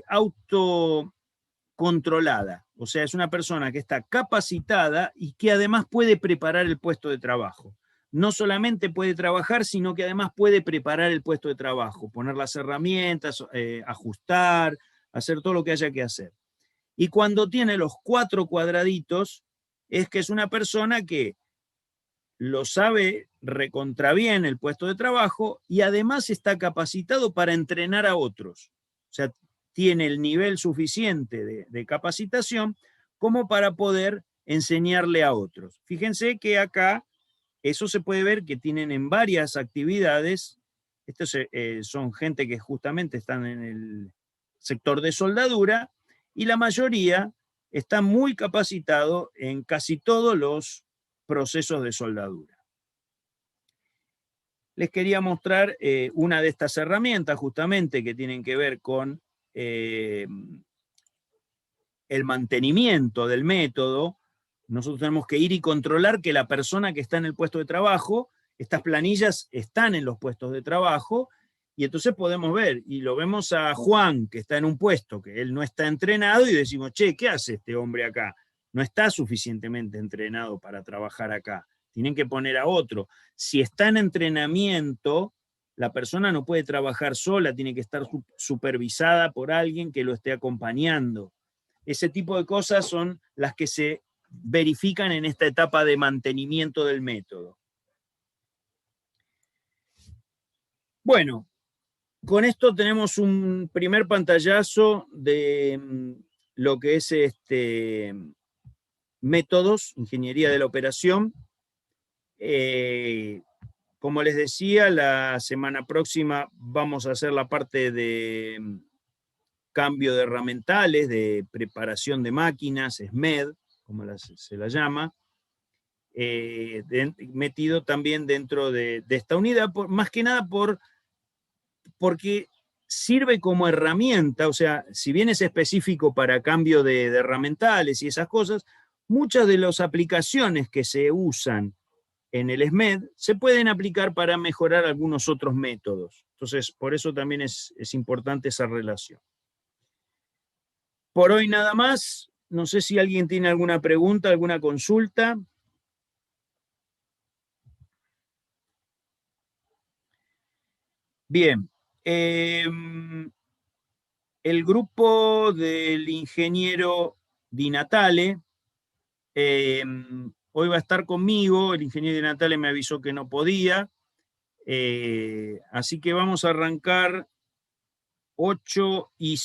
autocontrolada, o sea, es una persona que está capacitada y que además puede preparar el puesto de trabajo. No solamente puede trabajar, sino que además puede preparar el puesto de trabajo, poner las herramientas, ajustar, hacer todo lo que haya que hacer. Y cuando tiene los 4 cuadraditos, es que es una persona que lo sabe recontra bien el puesto de trabajo y además está capacitado para entrenar a otros. O sea, tiene el nivel suficiente de capacitación como para poder enseñarle a otros. Fíjense que acá eso se puede ver que tienen en varias actividades. Estos son gente que justamente están en el sector de soldadura y la mayoría está muy capacitado en casi todos los procesos de soldadura. Les quería mostrar una de estas herramientas justamente que tienen que ver con el mantenimiento del método. Nosotros tenemos que ir y controlar que la persona que está en el puesto de trabajo, estas planillas están en los puestos de trabajo, y entonces podemos ver, y lo vemos a Juan, que está en un puesto, que él no está entrenado, y decimos, che, ¿qué hace este hombre acá? No está suficientemente entrenado para trabajar acá. Tienen que poner a otro. Si está en entrenamiento, la persona no puede trabajar sola, tiene que estar supervisada por alguien que lo esté acompañando. Ese tipo de cosas son las que se verifican en esta etapa de mantenimiento del método. Bueno, con esto tenemos un primer pantallazo de lo que es métodos, ingeniería de la operación. Como les decía, la semana próxima vamos a hacer la parte de cambio de herramientales, de preparación de máquinas, SMED, como se la llama, metido también dentro de esta unidad, más que nada porque sirve como herramienta. O sea, si bien es específico para cambio de herramientales y esas cosas, muchas de las aplicaciones que se usan en el SMED se pueden aplicar para mejorar algunos otros métodos. Entonces, por eso también es importante esa relación. Por hoy nada más. No sé si alguien tiene alguna pregunta, alguna consulta. Bien. El grupo del ingeniero Di Natale hoy va a estar conmigo. El ingeniero Di Natale me avisó que no podía. Así que vamos a arrancar 8:05.